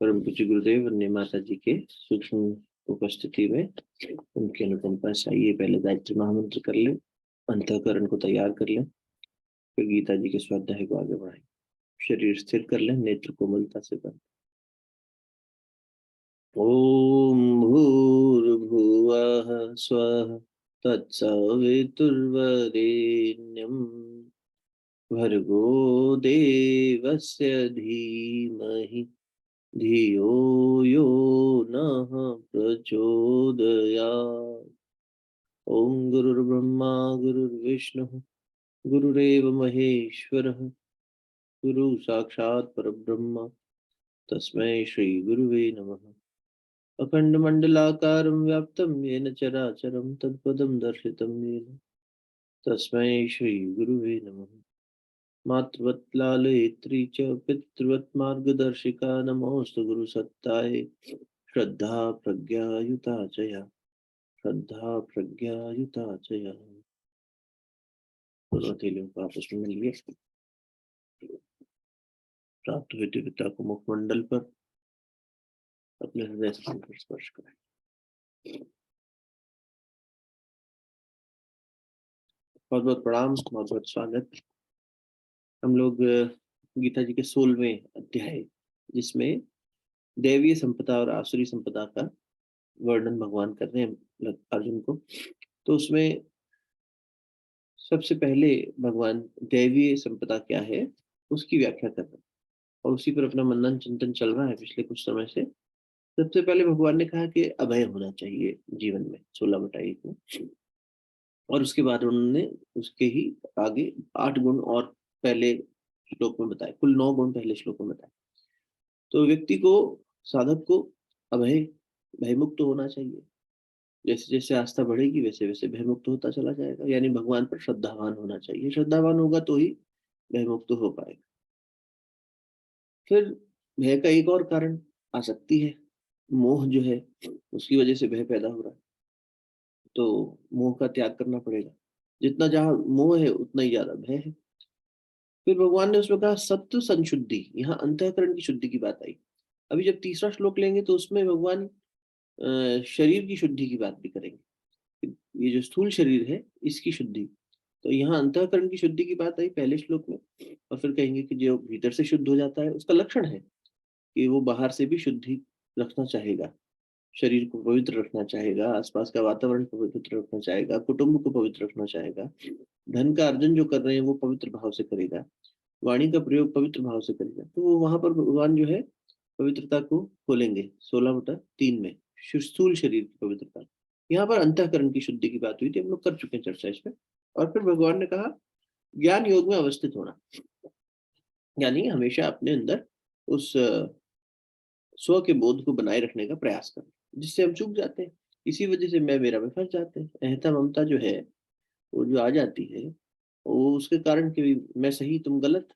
परम पूज्य गुरुदेव अन्य माता जी के सूक्ष्म उपस्थिति में उनकी अनुकंपा से आइए पहले गायत्री महामंत्र कर लें, अंतःकरण को तैयार कर लें, फिर गीता जी के स्वाध्याय को आगे बढ़ाएं। शरीर स्थिर कर लें, नेत्र कोमलता से बंद। ओम भूर्भुवः स्वः तत्सवितुर्वरेण्यं भर्गो देवस्य धीमहि धियो यो नः प्रचोदयात्। ओम गुरुर्ब्रह्मा गुरुर्विष्णुः गुरुरेव महेश्वरः गुरु साक्षात् परब्रह्म तस्मै श्री गुरुवे नमः। अखण्डमण्डलाकारं व्याप्तं येन चराचरं तत्पदं दर्शितं येन तस्मै श्री गुरुवे नमः। मातृवत् लालयित्री च पितृवत् मार्गदर्शिका नमोऽस्तु गुरुसत्ताय श्रद्धा प्रज्ञायुता च या श्रद्धा प्रज्ञायुता च या। दोनों हथेलियों को आपस में मिलिए। प्राप्त हुए दिव्यता को मुखमंडल पर अपने हृदय स्थान पर स्पर्श करें। बहुत बहुत प्रणाम, बहुत बहुत स्वागत। हम लोग गीता जी के 16वें अध्याय, जिसमें दैवीय संपदा और आसुरी संपदा का वर्णन भगवान कर रहे हैं अर्जुन को। तो उसमें सबसे पहले भगवान दैवीय संपदा क्या है उसकी व्याख्या कर रहे हैं, और उसी पर अपना मनन चिंतन चल रहा है पिछले कुछ समय से। सबसे पहले भगवान ने कहा कि अभय होना चाहिए जीवन में, 16/1 में, और उसके बाद उन्होंने उसके ही आगे 8 गुण और पहले श्लोक में बताए, कुल 9 गुण पहले श्लोक में बताए। तो व्यक्ति को, साधक को अभय, भयमुक्त होना चाहिए। जैसे जैसे आस्था बढ़ेगी वैसे वैसे भयमुक्त होता चला जाएगा, यानी भगवान पर श्रद्धावान होना चाहिए। श्रद्धावान होगा तो ही भयमुक्त हो पाएगा। फिर भय का एक और कारण आसक्ति है, मोह जो है, उसकी वजह से भय पैदा हो रहा है। तो मोह का त्याग करना पड़ेगा। जितना जहां मोह है उतना ही ज्यादा भय है। फिर भगवान ने उसमें कहा सत्व संशुद्धि, यहाँ अंतःकरण की शुद्धि की बात आई। अभी जब तीसरा श्लोक लेंगे तो उसमें भगवान शरीर की शुद्धि की बात भी करेंगे। ये जो स्थूल शरीर है इसकी शुद्धि, तो यहाँ अंतःकरण की शुद्धि की बात आई पहले श्लोक में। और फिर कहेंगे कि जो भीतर से शुद्ध हो जाता है उसका लक्षण है कि वो बाहर से भी शुद्धि रखना चाहेगा, शरीर को पवित्र रखना चाहेगा, आसपास का वातावरण को पवित्र रखना चाहेगा, कुटुंब को पवित्र रखना चाहेगा, धन का अर्जन जो कर रहे हैं वो पवित्र भाव से करेगा, वाणी का प्रयोग पवित्र भाव से करेगा। तो वो वहां पर भगवान जो है पवित्रता को खोलेंगे 16/3 में, स्थूल शरीर की पवित्रता। यहाँ पर अंतःकरण की शुद्धि की बात हुई थी, हम लोग कर चुके हैं चर्चा इसमें। और फिर भगवान ने कहा ज्ञान योग में अवस्थित होना, यानी हमेशा अपने अंदर उस स्व के बोध को बनाए रखने का प्रयास करना, जिससे हम चूक जाते हैं। इसी वजह से मैं मेरा में फंस जाते हैं। अहंता ममता जो है वो जो आ जाती है, वो उसके कारण कि मैं सही तुम गलत,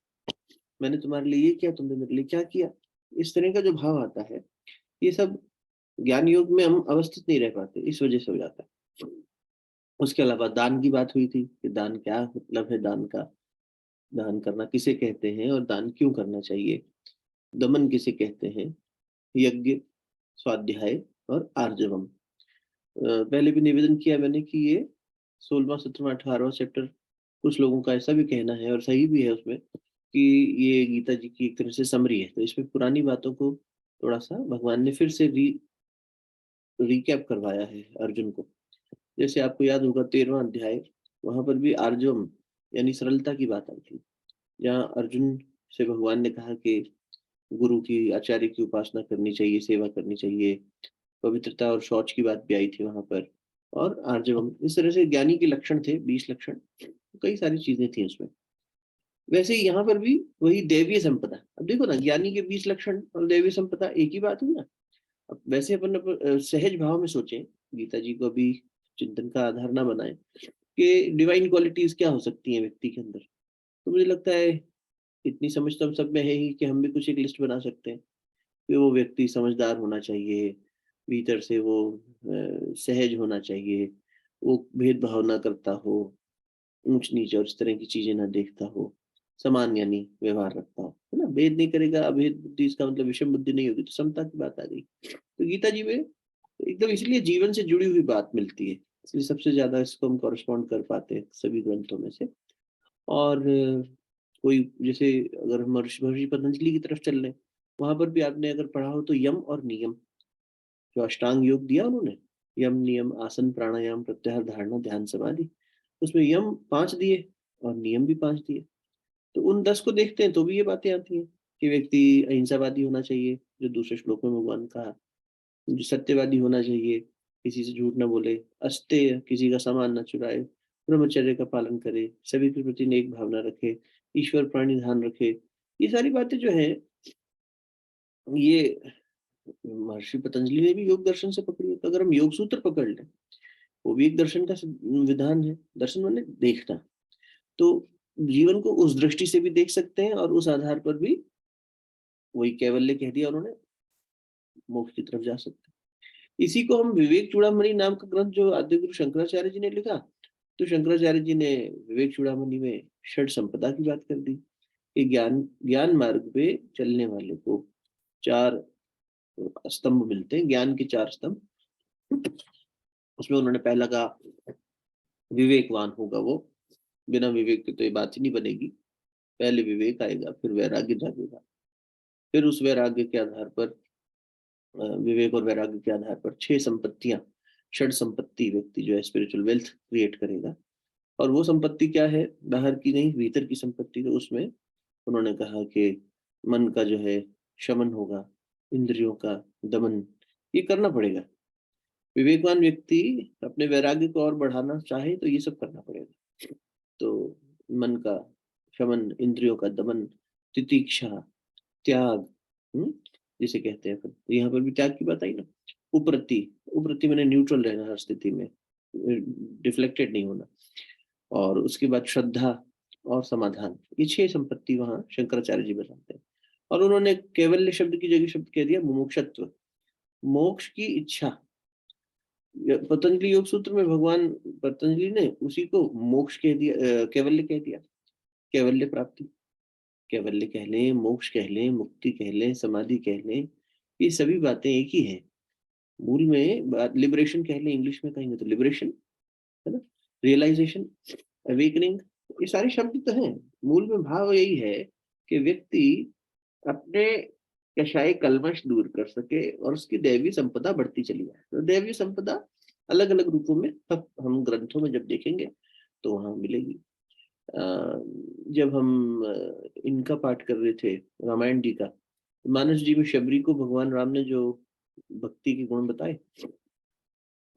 मैंने तुम्हारे लिए ये किया तुमने मेरे लिए क्या किया, इस तरह का जो भाव आता है, ये सब ज्ञान योग में हम अवस्थित नहीं रह पाते, इस वजह से हो जाता है। उसके अलावा दान की बात हुई थी कि दान क्या मतलब है, दान का, दान करना किसे कहते हैं और दान क्यों करना चाहिए, दमन किसे कहते हैं, यज्ञ, स्वाध्याय और आर्जवम। पहले भी निवेदन किया मैंने कि ये 16वां 17वां 18वां चैप्टर कुछ लोगों का ऐसा भी कहना है, और सही भी है उसमें, कि ये गीता जी की एक तरह से समरी है। तो इसमें पुरानी बातों को थोड़ा सा भगवान ने फिर से रिकैप करवाया है अर्जुन को। जैसे आपको याद होगा 13वां अध्याय, वहां पर भी आर्जवम यानी सरलता की बात आई थी, जहाँ अर्जुन से भगवान ने कहा कि गुरु की, आचार्य की उपासना करनी चाहिए, सेवा करनी चाहिए। पवित्रता और शौच की बात भी आई थी वहां पर, और आर्जवम, इस तरह से ज्ञानी के लक्षण थे, 20 लक्षण, कई सारी चीजें थी उसमें। वैसे ही यहाँ पर भी वही दैवीय संपदा। अब देखो ना, ज्ञानी के 20 लक्षण और दैवीय संपदा एक ही बात हुई ना। अब वैसे अपन सहज भाव में सोचें, गीता जी को अभी चिंतन का आधार ना बनाए कि डिवाइन क्वालिटीज क्या हो सकती हैं व्यक्ति के अंदर, तो मुझे लगता है इतनी समझ तो हम सब में है ही कि हम भी कुछ एक लिस्ट बना सकते हैं कि वो व्यक्ति समझदार होना चाहिए, भीतर से वो सहज होना चाहिए, वो भेदभाव ना करता हो, ऊंच नीच और इस तरह की चीजें ना देखता हो, समान यानी व्यवहार रखता हो, है ना। भेद नहीं करेगा, अभेद बुद्धि, इसका मतलब विषम बुद्धि नहीं होगी, तो समता की बात आ गई। तो गीता जी में एकदम इसलिए जीवन से जुड़ी हुई बात मिलती है, इसलिए सबसे ज्यादा इसको हम कॉरेस्पॉन्ड कर पाते हैं सभी ग्रंथों में से। और कोई जैसे अगर हम महर्षि महर्षि पतंजलि की तरफ चल रहे हैं, वहां पर भी आपने अगर पढ़ा हो तो यम और नियम, जो अष्टांग योग दिया उन्होंने, यम नियम आसन प्राणायाम प्रत्याहार धारणा ध्यान समाधि, उसमें यम 5 दिए और नियम भी 5 दिए। तो उन 10 को देखते हैं तो भी ये बातें आती हैं कि व्यक्ति अहिंसावादी होना चाहिए, जो दूसरे श्लोक में भगवान का, जो सत्यवादी होना चाहिए, किसी से झूठ ना बोले, अस्तेय, किसी का सामान ना चुराए, ब्रह्मचर्य का पालन करे, सभी के प्रति नेक भावना रखे, ईश्वर प्राणी ध्यान रखे। ये सारी बातें जो है, ये महर्षि पतंजलि ने भी योग दर्शन से पकड़ी है। तो अगर हम योग सूत्र पकड़ लें, वो भी एक दर्शन का विधान है। दर्शन माने देखना, तो जीवन को उस दृष्टि से भी देख सकते हैं और उस आधार पर भी, वही कैवल्य कह दिया उन्होंने, मोक्ष की तरफ जा सकते हैं। इसी को हम विवेक चूड़ामणि नाम का ग्रंथ जो आद्य गुरु शंकराचार्य जी ने लिखा, तो शंकराचार्य जी ने विवेक चूड़ामणि में षड संपदा की बात कर दी कि ज्ञान ज्ञान मार्ग पे चलने वाले को 4 स्तंभ मिलते हैं, ज्ञान के 4 स्तंभ। उसमें उन्होंने पहला कहा विवेकवान होगा वो, बिना विवेक के तो ये बात ही नहीं बनेगी। पहले विवेक आएगा, फिर वैराग्य जागेगा, फिर उस वैराग्य के आधार पर, विवेक और वैराग्य के आधार पर 6 संपत्तियां, षड संपत्ति व्यक्ति जो है स्पिरिचुअल वेल्थ क्रिएट करेगा। और वो संपत्ति क्या है, बाहर की नहीं भीतर की संपत्ति। तो उसमें उन्होंने कहा कि मन का जो है शमन होगा, इंद्रियों का दमन, ये करना पड़ेगा। विवेकवान व्यक्ति अपने वैराग्य को और बढ़ाना चाहे तो ये सब करना पड़ेगा। तो मन का शमन, इंद्रियों का दमन, तितिक्षा, त्याग, जिसे कहते हैं। फिर तो यहाँ पर भी त्याग की बात आई ना। उपरति, उपरति मैंने न्यूट्रल रहना हर स्थिति में, डिफ्लेक्टेड नहीं होना। और उसके बाद श्रद्धा और समाधान, ये 6 संपत्ति वहां शंकराचार्य जी बताते हैं। और उन्होंने कैवल्य शब्द की जगह शब्द कह दिया मुमुक्षत्व, मोक्ष की इच्छा। पतंजलि योग सूत्र में भगवान पतंजलि ने उसी को मोक्ष कह दिया, कैवल्य कह दिया। कैवल्य प्राप्ति, कैवल्य कह लें, मोक्ष कह लें, मुक्ति कह लें, समाधि कह लें, ये सभी बातें एक ही है। मूल में लिबरेशन कह लें, इंग्लिश में कहेंगे तो लिबरेशन है ना, रियलाइजेशन, अवेकनिंग, ये सारे शब्द तो हैं। मूल में भाव यही है कि व्यक्ति अपने कषाय कल्मश दूर कर सके और उसकी दैवी संपदा बढ़ती चली जाए। तो दैवी संपदा अलग अलग रूपों में अब हम ग्रंथों में जब देखेंगे तो वहां मिलेगी। जब हम इनका पाठ कर रहे थे रामायण जी का, मानस जी में शबरी को भगवान राम ने जो भक्ति के गुण बताए,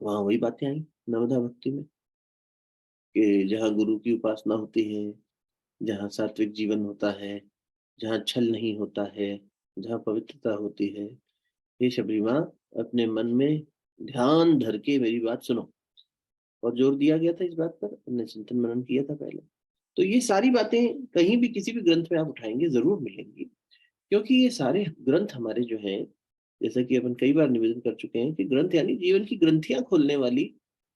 वहां वही बातें आई नवधा भक्ति में, कि जहाँ गुरु की उपासना होती है, जहाँ सात्विक जीवन होता है, जहाँ छल नहीं होता है, जहाँ पवित्रता होती है, हे शबरी माँ, अपने मन में ध्यान धर के मेरी बात सुनो। और जोर दिया गया था इस बात पर, हमने चिंतन मनन किया था पहले। तो ये सारी बातें कहीं भी किसी भी ग्रंथ में आप उठाएंगे जरूर मिलेंगी, क्योंकि ये सारे ग्रंथ हमारे जो हैं, जैसा कि अपन कई बार निवेदन कर चुके हैं कि ग्रंथ यानी जीवन की ग्रंथियां खोलने वाली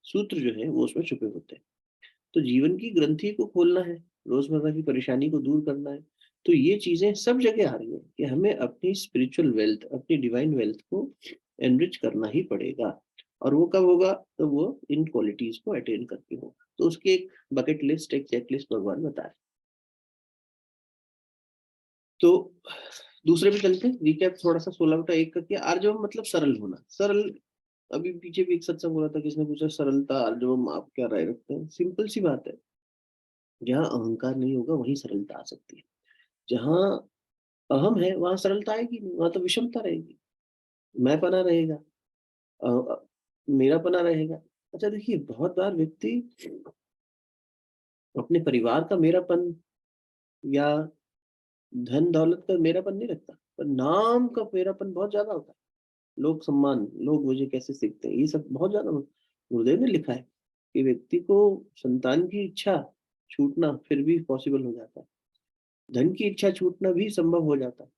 सूत्र जो है वो उसमें छुपे होते हैं। तो जीवन की ग्रंथि को खोलना है, रोजमर्रा की परेशानी को दूर करना है, तो ये चीजें सब जगह आ रही है कि हमें अपनी स्पिरिचुअल वेल्थ, अपनी डिवाइन वेल्थ को एनरिच करना ही पड़ेगा। और वो कब होगा, तो वो इन क्वालिटीज को अटेन करके होगा। तो उसकी एक बकेट लिस्ट, एक चेक लिस्ट भगवान बता रहे। तो दूसरे पे चलते हैं, रिकैप थोड़ा सा 16/1 का किया। आर्जवम मतलब सरल होना, सरल। अभी पीछे भी एक सत्संग हो रहा था, किसने पूछा सरलता आर्जवम आप क्या राय रखते हैं। सिंपल सी बात है, जहाँ अहंकार नहीं होगा वहीं सरलता आ सकती है। जहाँ अहम है वहां सरलता आएगी नहीं, वहां तो विषमता रहेगी, मैं पना रहेगा, मेरा पना रहेगा। अच्छा देखिए, बहुत बार व्यक्ति अपने परिवार का मेरापन या धन दौलत का मेरापन नहीं रखता, पर नाम का मेरापन बहुत ज्यादा होता है। लोग सम्मान, लोग मुझे कैसे सीखते हैं, ये सब बहुत ज्यादा गुरुदेव ने लिखा है कि व्यक्ति को संतान की इच्छा छूटना फिर भी पॉसिबल हो जाता है, धन की इच्छा छूटना भी संभव हो जाता है,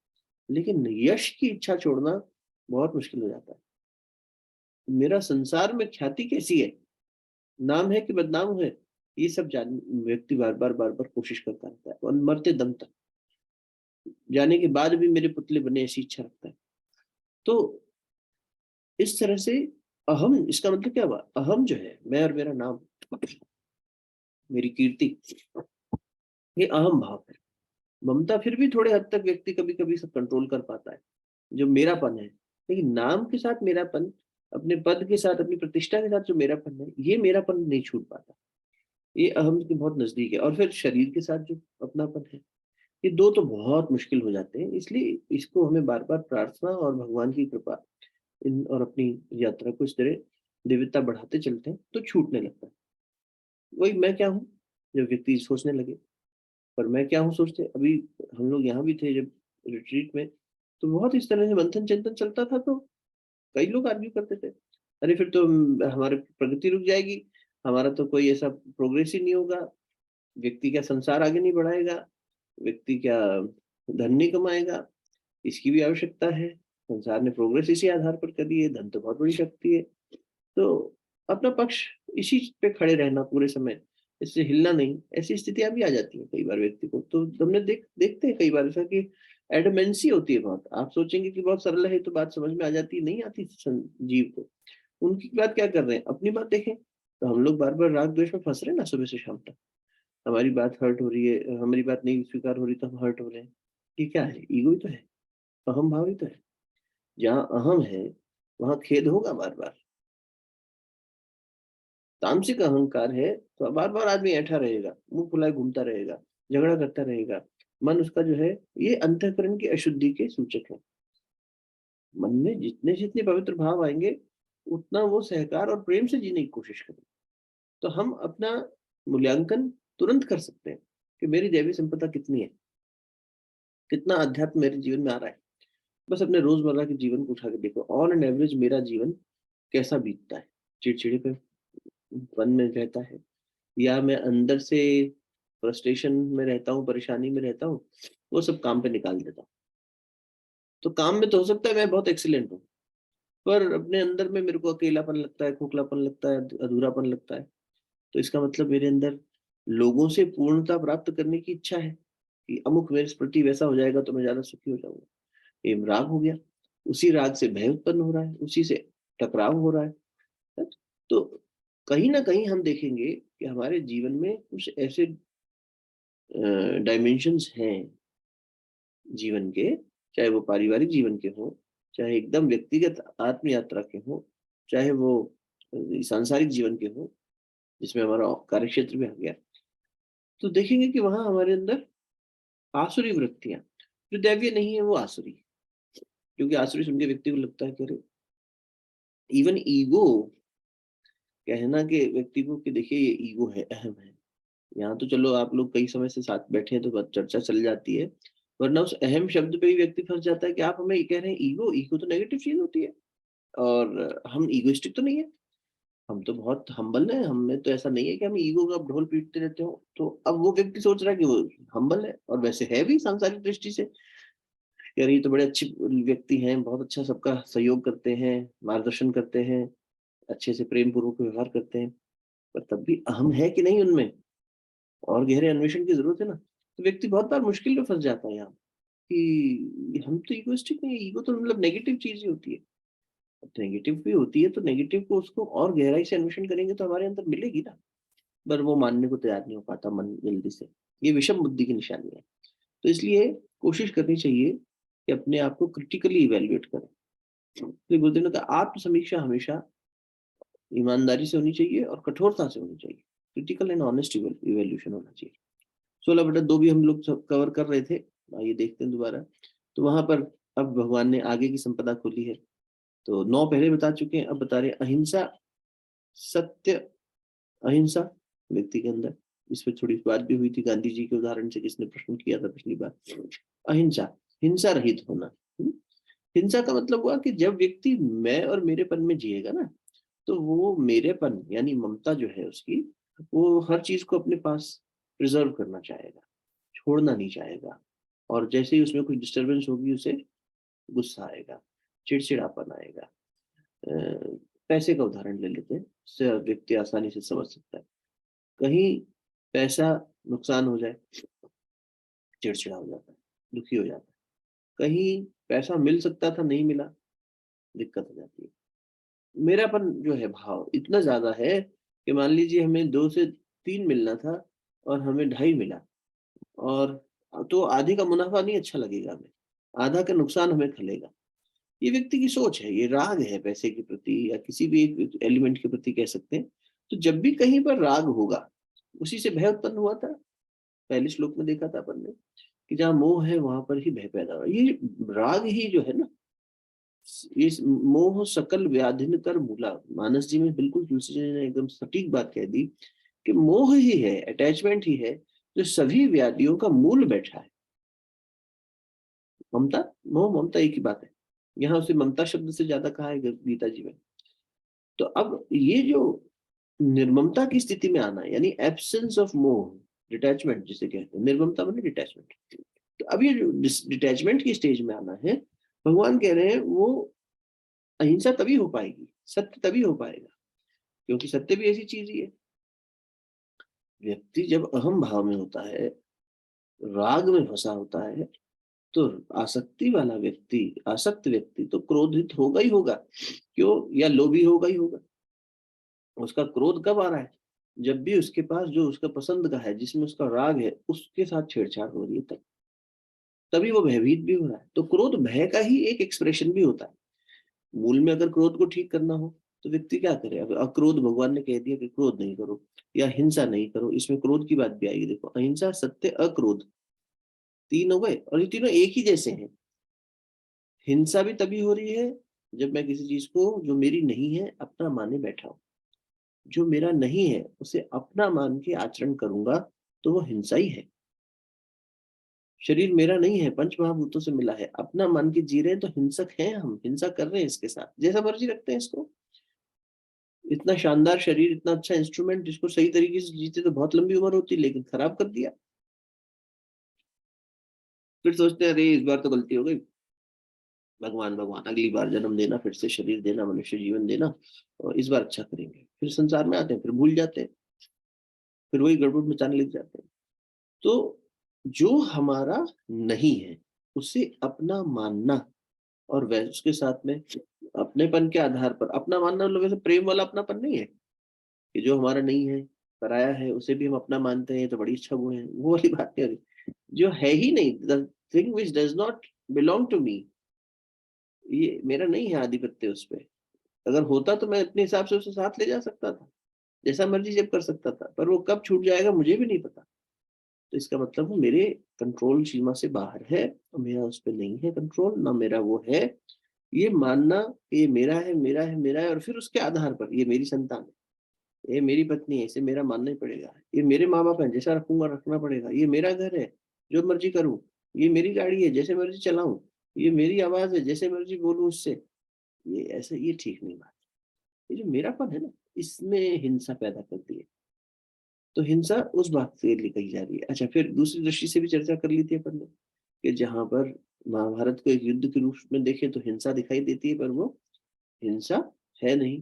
लेकिन यश की इच्छा छोड़ना बहुत मुश्किल हो जाता है। मेरा संसार में ख्याति कैसी है, नाम है कि बदनाम है, ये सब जान व्यक्ति बार बार कोशिश करता रहता है और मरते दम तक। जाने के बाद भी मेरे पुतले बने ऐसी इच्छा रखता है। तो इस तरह से अहम, इसका मतलब क्या हुआ, अहम जो है, मैं और मेरा नाम, मेरी कीर्ति, ये अहम भाव है। ममता फिर भी थोड़े हद तक व्यक्ति कभी कभी सब कंट्रोल कर पाता है, जो मेरापन है। लेकिन नाम के साथ मेरापन, अपने पद के साथ, अपनी प्रतिष्ठा के साथ जो मेरापन है, ये मेरापन नहीं छूट पाता। ये अहम के बहुत नजदीक है। और फिर शरीर के साथ जो अपनापन है, ये दो तो बहुत मुश्किल हो जाते हैं। इसलिए इसको हमें बार बार प्रार्थना और भगवान की कृपा इन और अपनी यात्रा को इस तरह दिव्यता बढ़ाते चलते हैं तो छूटने लगता है। वही मैं क्या हूँ, जब व्यक्ति सोचने लगे, पर मैं क्या हूँ सोचते। अभी हम लोग यहाँ भी थे जब रिट्रीट में, तो बहुत इस तरह से मंथन चिंतन चलता था। तो कई लोग आर्ग्यू करते थे, अरे फिर तो हमारी प्रगति रुक जाएगी, हमारा तो कोई ऐसा प्रोग्रेस ही नहीं होगा, व्यक्ति क्या संसार आगे नहीं बढ़ाएगा, व्यक्ति क्या धन नहीं कमाएगा, इसकी भी आवश्यकता है, संसार ने प्रोग्रेस इसी आधार पर करी है, धन तो बहुत बड़ी शक्ति है। तो अपना पक्ष इसी पे खड़े रहना पूरे समय, इससे हिलना नहीं, ऐसी स्थितियां भी आ जाती हैं कई बार व्यक्ति को। तो हमने देखते हैं कई बार ऐसा कि एडमेंसी होती है बहुत। आप सोचेंगे कि बहुत सरल है तो बात समझ में आ जाती, नहीं आती जीव को। उनकी बात क्या कर रहे हैं, अपनी बात देखें। तो हम लोग बार बार राग द्वेष में फंस रहे हैं ना, सुबह से शाम तक। हमारी बात हर्ट हो रही है, हमारी बात नहीं स्वीकार हो रही तो हम हर्ट हो रहे हैं। ये क्या है, ईगो ही तो है, अहम भाव ही तो है। जहाँ अहम है वहां खेद होगा बार बार। तामसिक अहंकार है तो बार बार आदमी ऐठा रहेगा, मुंह फुलाए घूमता रहेगा, झगड़ा करता रहेगा। मन उसका जो है, ये अंतःकरण की अशुद्धि के सूचक है। मन में जितने जितने पवित्र भाव आएंगे, उतना वो सहकार और प्रेम से जीने की कोशिश करें। तो हम अपना मूल्यांकन तुरंत कर सकते हैं कि मेरी दैवी संपदा कितनी है, कितना अध्यात्म मेरे जीवन में आ रहा है। बस अपने रोजमर्रा के जीवन को उठा के देखो, ऑन एन एवरेज मेरा जीवन कैसा बीतता है। चिड़चिड़े पे मन में रहता है, या मैं अंदर से फ्रस्ट्रेशन में रहता हूँ, परेशानी में रहता हूँ, वो सब काम पे निकाल देता हूँ। तो काम में तो हो सकता है मैं बहुत एक्सीलेंट हूँ, पर अपने अंदर में मेरे को अकेलापन लगता है, खोखलापन लगता है, अधूरापन लगता है। तो इसका मतलब मेरे अंदर लोगों से पूर्णता प्राप्त करने की इच्छा है कि अमुक मेरे प्रति वैसा हो जाएगा तो मैं ज्यादा सुखी हो जाऊंगा। ये राग हो गया। उसी राग से भय उत्पन्न हो रहा है, उसी से टकराव हो रहा है। तो कहीं ना कहीं हम देखेंगे कि हमारे जीवन में कुछ ऐसे डायमेंशंस हैं जीवन के, चाहे वो पारिवारिक जीवन के हो, चाहे एकदम व्यक्तिगत आत्म यात्रा के हो, चाहे वो सांसारिक जीवन के हो, जिसमें हमारा कार्य क्षेत्र भी आ गया। तो देखेंगे कि वहां हमारे अंदर आसुरी वृत्तियां, जो दैवीय नहीं है वो आसुरी। क्योंकि आसुरी सुन के व्यक्ति को लगता है कि अरे, इवन ईगो, कहना कि व्यक्ति को कि देखिए ये ईगो है, अहम है। यहाँ तो चलो आप लोग कई समय से साथ बैठे हैं तो बात चर्चा चल जाती है, वरना उस अहम शब्द पे ही व्यक्ति फंस जाता है कि आप हमें ये कह रहे हैं ईगो, ईगो तो नेगेटिव चीज होती है, और हम ईगोइस्टिक तो नहीं है, हम तो बहुत हम्बल है, हमें तो ऐसा नहीं है कि हम ईगो का ढोल पीटते रहते हो। तो अब वो व्यक्ति सोच रहा है कि वो हम्बल है, और वैसे है भी सांसारिक दृष्टि से, यार ये तो बड़े अच्छे व्यक्ति हैं, बहुत अच्छा सबका सहयोग करते हैं, मार्गदर्शन करते हैं, अच्छे से प्रेम पूर्वक व्यवहार करते हैं। पर तब भी अहम है कि नहीं उनमें, और गहरे अन्वेषण की जरूरत है ना। तो व्यक्ति बहुत बार मुश्किल में फंस जाता है यहाँ, कि हम तो इगोइस्टिक नहीं है, ईगो तो मतलब नेगेटिव चीज ही होती है। नेगेटिव भी होती है तो नेगेटिव को उसको और गहराई से अन्वेषण करेंगे तो हमारे अंदर मिलेगी ना। पर वो मानने को तैयार नहीं हो पाता मन जल्दी से। ये विषम बुद्धि की निशानी है। तो इसलिए कोशिश करनी चाहिए कि अपने आप को क्रिटिकली इवेल्युएट करें। तो गुरुदेव ने कहा आत्म समीक्षा हमेशा ईमानदारी से होनी चाहिए और कठोरता से होनी चाहिए। क्रिटिकल एंड ऑनेस्ट इवेल्यूशन होना चाहिए। 16/2 भी हम लोग सब कवर कर रहे थे, आइए देखते हैं दोबारा। तो वहां पर अब भगवान ने आगे की संपदा खोली है। तो 9 पहले बता चुके हैं, अब बता रहे हैं अहिंसा, सत्य, अहिंसा व्यक्ति के अंदर। इस पे थोड़ी बात भी हुई थी गांधी जी के उदाहरण से, जिसने प्रश्न किया था पिछली बार। अहिंसा, हिंसा रहित होना। हिंसा का मतलब हुआ कि जब व्यक्ति मैं और मेरेपन में जिएगा ना, तो वो मेरेपन यानी ममता जो है उसकी, वो हर चीज को अपने पास प्रिजर्व करना चाहेगा, छोड़ना नहीं चाहेगा। और जैसे ही उसमें कोई डिस्टरबेंस होगी उसे गुस्सा आएगा, चिड़चिड़ापन आएगा। पैसे का उदाहरण ले लेते हैं, इससे व्यक्ति आसानी से समझ सकता है। कहीं पैसा नुकसान हो जाए, चिड़चिड़ा हो जाता है। दुखी हो जाता है। कहीं पैसा मिल सकता था, नहीं मिला, दिक्कत हो जाती है। मेरापन जो है भाव इतना ज्यादा है कि मान लीजिए हमें 2 से 3 मिलना था और हमें 2.5 मिला, और तो आधे का मुनाफा नहीं अच्छा लगेगा हमें, आधा का नुकसान हमें खलेगा। ये व्यक्ति की सोच है, ये राग है पैसे के प्रति या किसी भी एक एलिमेंट के प्रति कह सकते हैं। तो जब भी कहीं पर राग होगा, उसी से भय उत्पन्न हुआ था। पहले श्लोक में देखा था अपन ने कि जहाँ मोह है वहां पर ही भय पैदा हुआ। ये राग ही जो है ना, इस मोह सकल व्याधिन कर मूला, मानस जी में बिल्कुल तुलसी जी ने एकदम सटीक बात कह दी कि मोह ही है, अटैचमेंट ही है जो सभी व्याधियों का मूल बैठा है। ममता, मोह ममता एक ही बात है। यहाँ उसे ममता शब्द से ज्यादा कहा है गीता जी में। तो अब ये जो निर्ममता की स्थिति में आना है, यानी एब्सेंस ऑफ मोह, डिटैचमेंट जिसे कहते हैं, निर्ममता मतलब डिटैचमेंट। तो अब ये जो डिटैचमेंट की स्टेज में आना है, भगवान कह रहे हैं वो अहिंसा तभी हो पाएगी, सत्य तभी हो पाएगा, क्योंकि सत्य भी ऐसी चीज ही है। व्यक्ति जब अहम भाव में होता है, राग में फंसा होता है, तो आसक्ति वाला व्यक्ति, आसक्त व्यक्ति तो क्रोधित होगा ही होगा। क्यों? या लोभी होगा ही होगा। उसका क्रोध कब आ रहा है? जब भी उसके पास जो उसका पसंद का है, जिसमें उसका राग है, उसके साथ छेड़छाड़ हो रही है, तब तभी वो भयभीत भी हो रहा है। तो क्रोध भय का ही एक एक्सप्रेशन भी होता है। मूल में अगर क्रोध को ठीक करना हो तो व्यक्ति क्या करे? अब अक्रोध, भगवान ने कह दिया कि क्रोध नहीं करो या हिंसा नहीं करो, इसमें क्रोध की बात भी आएगी। देखो, अहिंसा, सत्य, अक्रोध, 3 हो गए, और ये तीनों एक ही जैसे हैं। हिंसा भी तभी हो रही है जब मैं किसी चीज को जो मेरी नहीं है अपना माने बैठा हूं। जो मेरा नहीं है उसे अपना मान के आचरण करूंगा तो वो हिंसा ही है। शरीर मेरा नहीं है, पंच महाभूतों से मिला है, अपना मान के जी रहे हैं तो हिंसक हैं हम, हिंसा कर रहे हैं इसके साथ, जैसा मर्जी रखते हैं इसको। इतना शानदार शरीर, इतना अच्छा इंस्ट्रूमेंट, जिसको सही तरीके से जीते तो बहुत लंबी उम्र होती, लेकिन खराब कर दिया। फिर सोचते हैं अरे इस बार तो गलती हो गई, भगवान भगवान अगली बार जन्म देना, फिर से शरीर देना, मनुष्य जीवन देना, और इस बार अच्छा करेंगे। फिर संसार में आते हैं, फिर भूल जाते हैं, फिर वही गड़बड़ मचाने लग जाते हैं। तो जो हमारा नहीं है उसे अपना मानना, और वैसे उसके साथ में अपनेपन के आधार पर अपना मानना, मतलब वैसे प्रेम वाला अपनापन नहीं है कि जो हमारा नहीं है, पराया है, उसे भी हम अपना मानते हैं तो बड़ी अच्छा गुण है, वो वाली बात नहीं हो रही। जो है ही नहीं, the thing which does not belong to me, ये मेरा नहीं है आधिपत्य उस पे। अगर होता तो मैं अपने हिसाब से उसे साथ ले जा सकता था, जैसा मर्जी जब कर सकता था, पर वो कब छूट जाएगा मुझे भी नहीं पता। तो इसका मतलब वो मेरे कंट्रोल सीमा से बाहर है, और मेरा उस पर नहीं है कंट्रोल, ना मेरा वो है। ये मानना कि ये मेरा है, मेरा है, मेरा है, और फिर उसके आधार पर ये मेरी संतान है, ये मेरी पत्नी है, इसे मेरा मानना ही पड़ेगा, ये मेरे माँ बाप है, जैसा रखूंगा रखना पड़ेगा, ये मेरा घर है, जो मर्जी करूं, ये मेरी गाड़ी है, जैसे मर्जी चलाऊं, ये मेरी आवाज है, जैसे मर्जी बोलूं उससे। ये ऐसे, ये ठीक नहीं बात। ये जो मेरापन है ना, इसमें हिंसा पैदा करती है। तो हिंसा उस बात से कही जा रही है। अच्छा, फिर दूसरी दृष्टि से भी चर्चा कर ली थी अपन ने कि जहां पर महाभारत को एक युद्ध के रूप में देखें तो हिंसा दिखाई देती है, पर वो हिंसा है नहीं।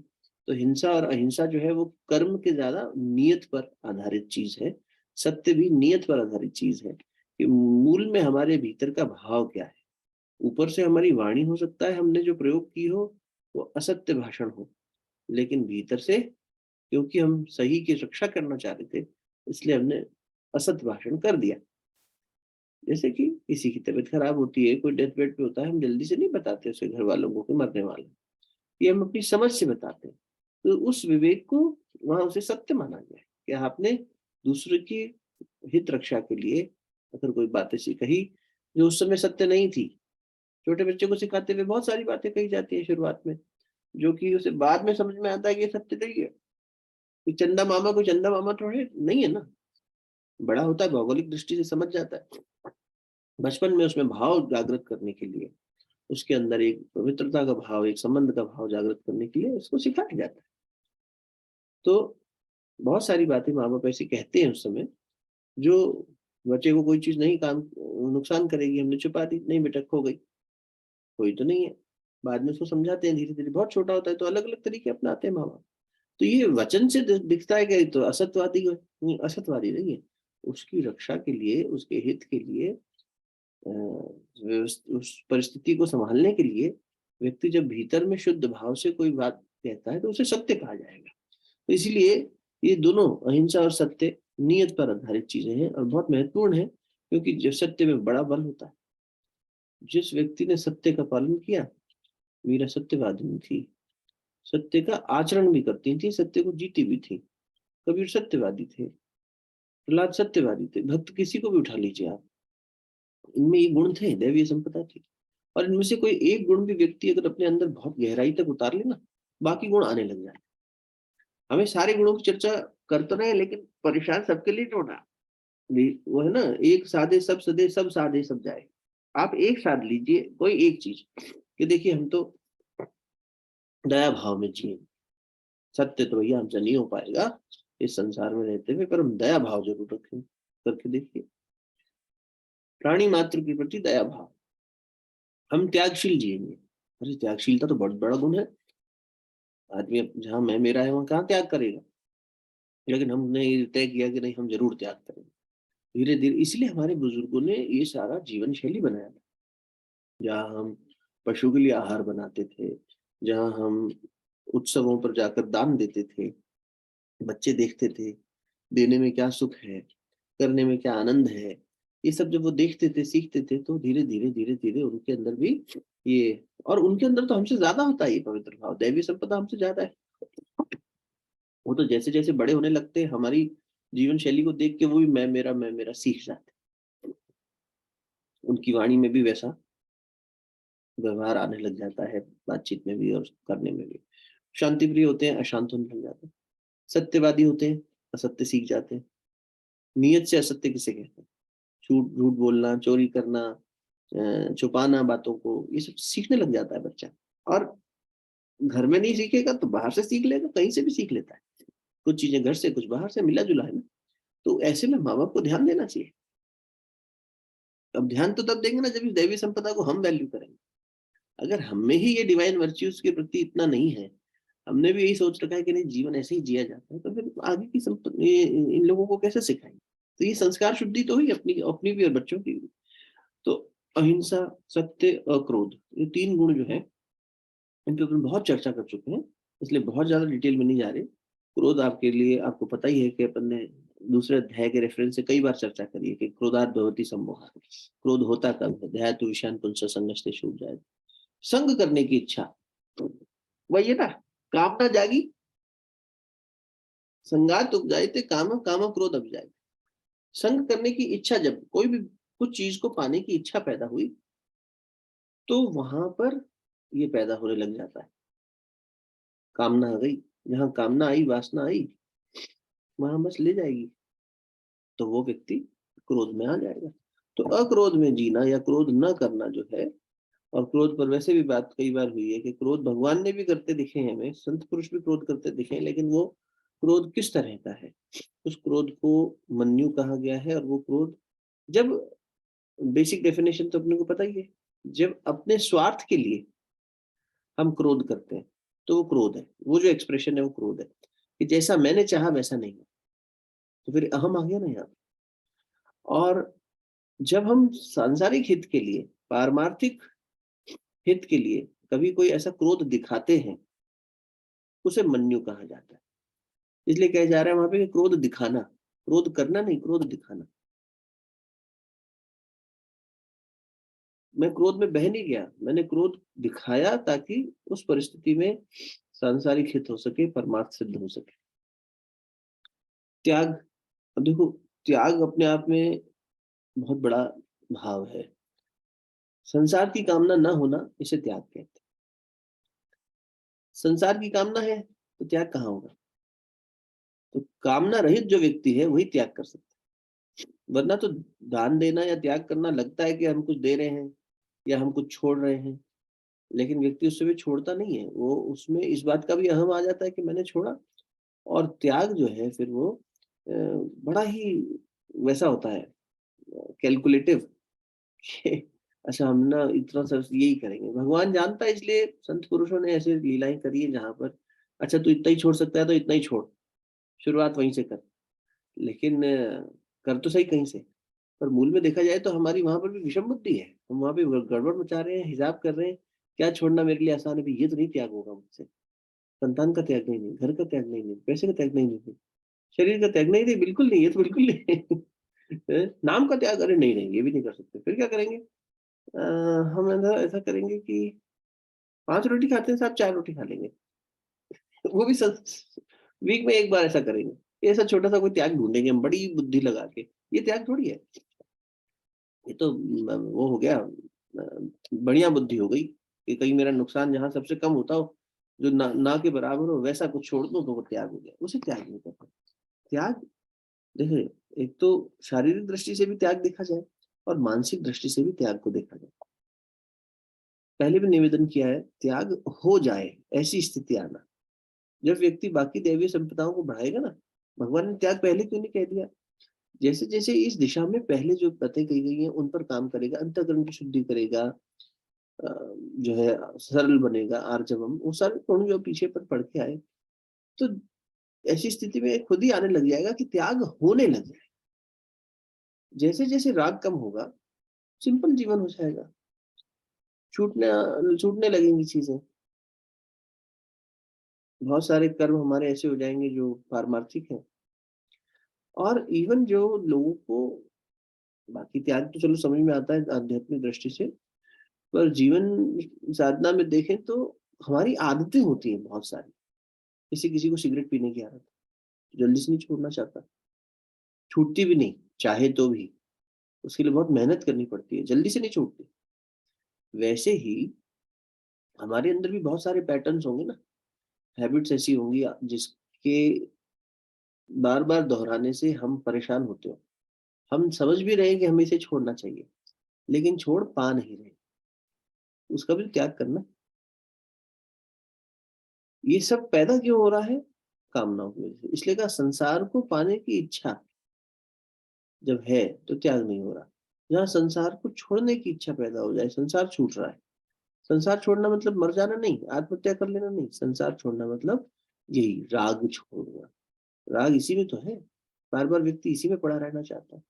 तो हिंसा और अहिंसा जो है वो कर्म के ज्यादा नियत पर आधारित चीज है। सत्य भी नियत पर आधारित चीज है कि मूल में हमारे भीतर का भाव क्या है। ऊपर से हमारी वाणी हो सकता है, हमने जो प्रयोग की हो वो असत्य भाषण हो, लेकिन भीतर से क्योंकि हम सही की रक्षा करना चाह रहे थे, इसलिए हमने असत भाषण कर दिया। जैसे कि किसी की तबीयत खराब होती है, कोई डेथ बेड पे होता है, हम जल्दी से नहीं बताते उसे घर वालों को कि मरने वाला है, ये हम अपनी समझ से बताते हैं। तो उस विवेक को वहां उसे सत्य माना गया है कि आपने दूसरे की हित रक्षा के लिए अगर कोई बात ऐसी कही जो उस समय सत्य नहीं थी। छोटे बच्चे को सिखाते हुए बहुत सारी बातें कही जाती है शुरुआत में, जो कि उसे बाद में समझ में आता है कि ये सत्य नहीं है। कि चंदा मामा कोई चंदा मामा थोड़े नहीं है ना, बड़ा होता है भौगोलिक दृष्टि से समझ जाता है। बचपन में उसमें भाव जागृत करने के लिए, उसके अंदर एक पवित्रता का भाव, एक संबंध का भाव जागृत करने के लिए उसको सिखाया जाता है। तो बहुत सारी बातें माँ बाप ऐसी कहते हैं उस समय, जो बच्चे को कोई चीज नहीं काम नुकसान करेगी, हमने छुपा दी, नहीं बेटा खो गई, कोई तो नहीं है। बाद में उसको समझाते हैं धीरे धीरे, बहुत छोटा होता है तो अलग अलग तरीके अपनाते हैं माँ बाप। तो ये वचन से दिखता है कि तो असत्यवादी है, नहीं, असत्यवादी नहीं है। उसकी रक्षा के लिए, उसके हित के लिए उस परिस्थिति को संभालने के लिए व्यक्ति जब भीतर में शुद्ध भाव से कोई बात कहता है तो उसे सत्य कहा जाएगा। तो इसीलिए ये दोनों अहिंसा और सत्य नियत पर आधारित चीजें हैं और बहुत महत्वपूर्ण है, क्योंकि जो सत्य में बड़ा बल होता है। जिस व्यक्ति ने सत्य का पालन किया, मीरा सत्यवादिनी थी, सत्य का आचरण भी करती थी, सत्य को जीती भी थी। कबीर सत्यवादी थे, प्रहलाद सत्यवादी थे, भक्त किसी को भी उठा लीजिए आप, इनमें ये गुण थे, दैवीय संपदा थी। और इनमें से कोई एक गुण भी व्यक्ति अगर अपने अंदर बहुत गहराई तक उतार ले ना, बाकी गुण आने लग जाए। हमें सारे गुणों की चर्चा कर तो रहे, लेकिन परेशान सबके लिए होना, वो है ना, एक साधे सब सदे, सब साधे सब जाए। आप एक साध लीजिए कोई एक चीज कि देखिए हम तो दया भाव में जिए, सत्य तो भैया हमसे नहीं हो पाएगा इस संसार में रहते हुए, पर हम दया भाव जरूर रखें। करके देखिए, प्राणी मात्र के प्रति दया भाव, हम त्यागशील जिएंगे। अरे त्यागशीलता तो बहुत बड़ा गुण है। आदमी जहां मैं मेरा है वहां कहाँ त्याग करेगा, लेकिन हमने ये तय किया कि नहीं, हम जरूर त्याग करेंगे धीरे धीरे। इसलिए हमारे बुजुर्गों ने ये सारा जीवन शैली बनाया था, जहाँ हम पशु के लिए आहार बनाते थे, जहाँ हम उत्सवों पर जाकर दान देते थे, बच्चे देखते थे देने में क्या सुख है, करने में क्या आनंद है। ये सब जब वो देखते थे, सीखते थे, तो धीरे धीरे धीरे धीरे उनके अंदर भी ये, और उनके अंदर तो हमसे ज्यादा होता है ये पवित्र भाव, दैवी संपदा हमसे ज्यादा है। वो तो जैसे जैसे बड़े होने लगते हैं, हमारी जीवन शैली को देख के वो भी मैं मेरा सीख जाते हैं। उनकी वाणी में भी वैसा व्यवहार आने लग जाता है, बातचीत में भी और करने में भी। शांति प्रिय होते हैं, अशांत होने लग जाते हैं। सत्यवादी होते हैं, असत्य सीख जाते हैं। नियत से असत्य किसे कहते हैं? झूठ झूठ बोलना, चोरी करना, छुपाना बातों को, ये सब सीखने लग जाता है बच्चा। और घर में नहीं सीखेगा तो बाहर से सीख लेगा, कहीं से भी सीख लेता है। कुछ चीजें घर से, कुछ बाहर से, मिला जुला है ना। तो ऐसे में माँ बाप को ध्यान देना चाहिए। अब ध्यान तो तब देंगे ना जब इस दैवी संपदा को हम वैल्यू करेंगे। अगर हम में ही ये डिवाइन वर्च्यूज के प्रति इतना नहीं है, हमने भी यही सोच रखा है कि नहीं जीवन ऐसे ही जिया जाता है, तो फिर आगे की इन लोगों को कैसे सिखाएंगे? तो ये संस्कार शुद्धि तो हुई अपनी अपनी भी और बच्चों की भी। तो अहिंसा, सत्य और क्रोध, ये तीन गुण जो है, इनके ऊपर बहुत चर्चा कर चुके हैं, इसलिए बहुत ज्यादा डिटेल में नहीं जा रहे। क्रोध आपके लिए, आपको पता ही है कि अपन ने दूसरे अध्याय के रेफरेंस से कई बार चर्चा करी है कि क्रोधात भवति सम्मोहः, क्रोध होता कब है? ध्यातु विषयान् पुंसः संगस्ते छूट जाए, संग करने की इच्छा, वही है ना, कामना जागी, संगात उपजायते काम, काम क्रोध उपजाए। संग करने की इच्छा, जब कोई भी कुछ चीज को पाने की इच्छा पैदा हुई, तो वहां पर ये पैदा होने लग जाता है, कामना आ गई। जहां कामना आई, वासना आई, वहां बस ले जाएगी, तो वो व्यक्ति क्रोध में आ जाएगा। तो अक्रोध में जीना या क्रोध न करना जो है, और क्रोध पर वैसे भी बात कई बार हुई है कि क्रोध भगवान ने भी करते दिखे हैं, हमें संत पुरुष भी क्रोध करते दिखे हैं, लेकिन वो क्रोध किस तरह का है, उस क्रोध को मन्यु कहा गया है। और वो क्रोध, जब बेसिक डेफिनेशन तो अपने को पता ही है, जब अपने स्वार्थ के लिए हम क्रोध करते हैं तो वो क्रोध है, वो जो एक्सप्रेशन है वो क्रोध है, कि जैसा मैंने चाहा वैसा नहीं है, तो फिर अहम आ गया ना यहाँ। और जब हम सांसारिक हित के लिए, पारमार्थिक हित के लिए कभी कोई ऐसा क्रोध दिखाते हैं, उसे मन्यु कहा जाता है। इसलिए कहा जा रहा है वहां पे कि क्रोध दिखाना, क्रोध करना नहीं, क्रोध दिखाना। मैं क्रोध में बह नहीं गया, मैंने क्रोध दिखाया ताकि उस परिस्थिति में सांसारिक हित हो सके, परमार्थ सिद्ध हो सके। त्याग, अब देखो, त्याग अपने आप में बहुत बड़ा भाव है। संसार की कामना न होना, इसे त्याग कहते हैं। संसार की कामना है तो त्याग कहाँ होगा? तो कामना रहित जो व्यक्ति है वही त्याग कर सकता है। वरना तो दान देना या त्याग करना लगता है कि हम कुछ दे रहे हैं या हम कुछ छोड़ रहे हैं, लेकिन व्यक्ति उससे भी छोड़ता नहीं है। वो उसमें इस बात का भी अहम आ जाता है कि मैंने छोड़ा। और त्याग जो है फिर वो बड़ा ही वैसा होता है, कैलकुलेटिव। अच्छा हम ना इतना सब यही करेंगे, भगवान जानता है, इसलिए संत पुरुषों ने ऐसे लीलाएं करी है जहां पर अच्छा तू इतना ही छोड़ सकता है तो इतना ही छोड़, शुरुआत वहीं से कर। लेकिन कर तो सही कहीं से, पर मूल में देखा जाए तो हमारी वहां पर भी विषम बुद्धि है, हम वहां पे गड़बड़ मचा रहे हैं, हिसाब कर रहे हैं, क्या छोड़ना मेरे लिए आसान है भाई, ये तो नहीं त्याग होगा मुझसे, संतान का त्याग नहीं, घर का त्याग नहीं, पैसे का त्याग नहीं, शरीर का त्याग नहीं, बिल्कुल नहीं, ये तो बिल्कुल नहीं। नाम का त्याग, अरे नहीं नहीं, ये भी नहीं कर सकते, फिर क्या करेंगे? हम ऐसा ऐसा करेंगे कि 5 रोटी खाते हैं साहब, 4 रोटी खा लेंगे। वो भी वीक में एक बार ऐसा करेंगे, ऐसा छोटा सा कोई त्याग ढूंढेंगे हम बड़ी बुद्धि लगा के, ये त्याग थोड़ी है, ये तो वो हो गया, बढ़िया बुद्धि हो गई कि कहीं मेरा नुकसान जहाँ सबसे कम होता हो, जो ना के बराबर हो, वैसा कुछ छोड़ दो तो वो त्याग हो गया, उसे त्याग नहीं कहते। त्याग, देखिए, एक तो शारीरिक दृष्टि से भी त्याग देखा जाए और मानसिक दृष्टि से भी त्याग को देखा जाए। पहले भी निवेदन किया है, त्याग हो जाए ऐसी स्थिति आना, जब व्यक्ति बाकी दैवीय संपदाओं को बढ़ाएगा ना, भगवान ने त्याग पहले क्यों नहीं कह दिया? जैसे जैसे इस दिशा में पहले जो बातें कही गई हैं उन पर काम करेगा, अंतःकरण की शुद्धि करेगा, जो है सरल बनेगा, आर्जवम, वो सारे गुण जो पीछे पर पढ़ के आए, तो ऐसी स्थिति में खुद ही आने लग जाएगा कि त्याग होने लग जाए। जैसे जैसे राग कम होगा, सिंपल जीवन हो जाएगा, छूटने छूटने लगेंगी चीजें, बहुत सारे कर्म हमारे ऐसे हो जाएंगे जो पारमार्थिक हैं। और इवन जो लोगों को, बाकी त्याग तो चलो समझ में आता है आध्यात्मिक दृष्टि से, पर जीवन साधना में देखें तो हमारी आदतें होती हैं बहुत सारी। किसी किसी को सिगरेट पीने की आदत, जल्दी से नहीं छोड़ना चाहता, छूटती भी नहीं चाहे तो भी, उसके लिए बहुत मेहनत करनी पड़ती है, जल्दी से नहीं छूटती। वैसे ही हमारे अंदर भी बहुत सारे पैटर्न्स होंगे ना, हैबिट्स ऐसी होंगी जिसके बार बार दोहराने से हम परेशान होते हो, हम समझ भी रहे हैं कि हमें इसे छोड़ना चाहिए, लेकिन छोड़ पा नहीं रहे, उसका भी त्याग करना। ये सब पैदा क्यों हो रहा है? कामनाओं की वजह से। इसलिए कहा संसार को पाने की इच्छा जब है तो त्याग नहीं हो रहा। जहाँ संसार को छोड़ने की इच्छा पैदा हो जाए, संसार छूट रहा है। संसार छोड़ना मतलब मर जाना नहीं, आत्महत्या कर लेना नहीं, संसार छोड़ना मतलब यही राग छोड़ना। राग इसी में तो है, बार बार व्यक्ति इसी में पड़ा रहना चाहता है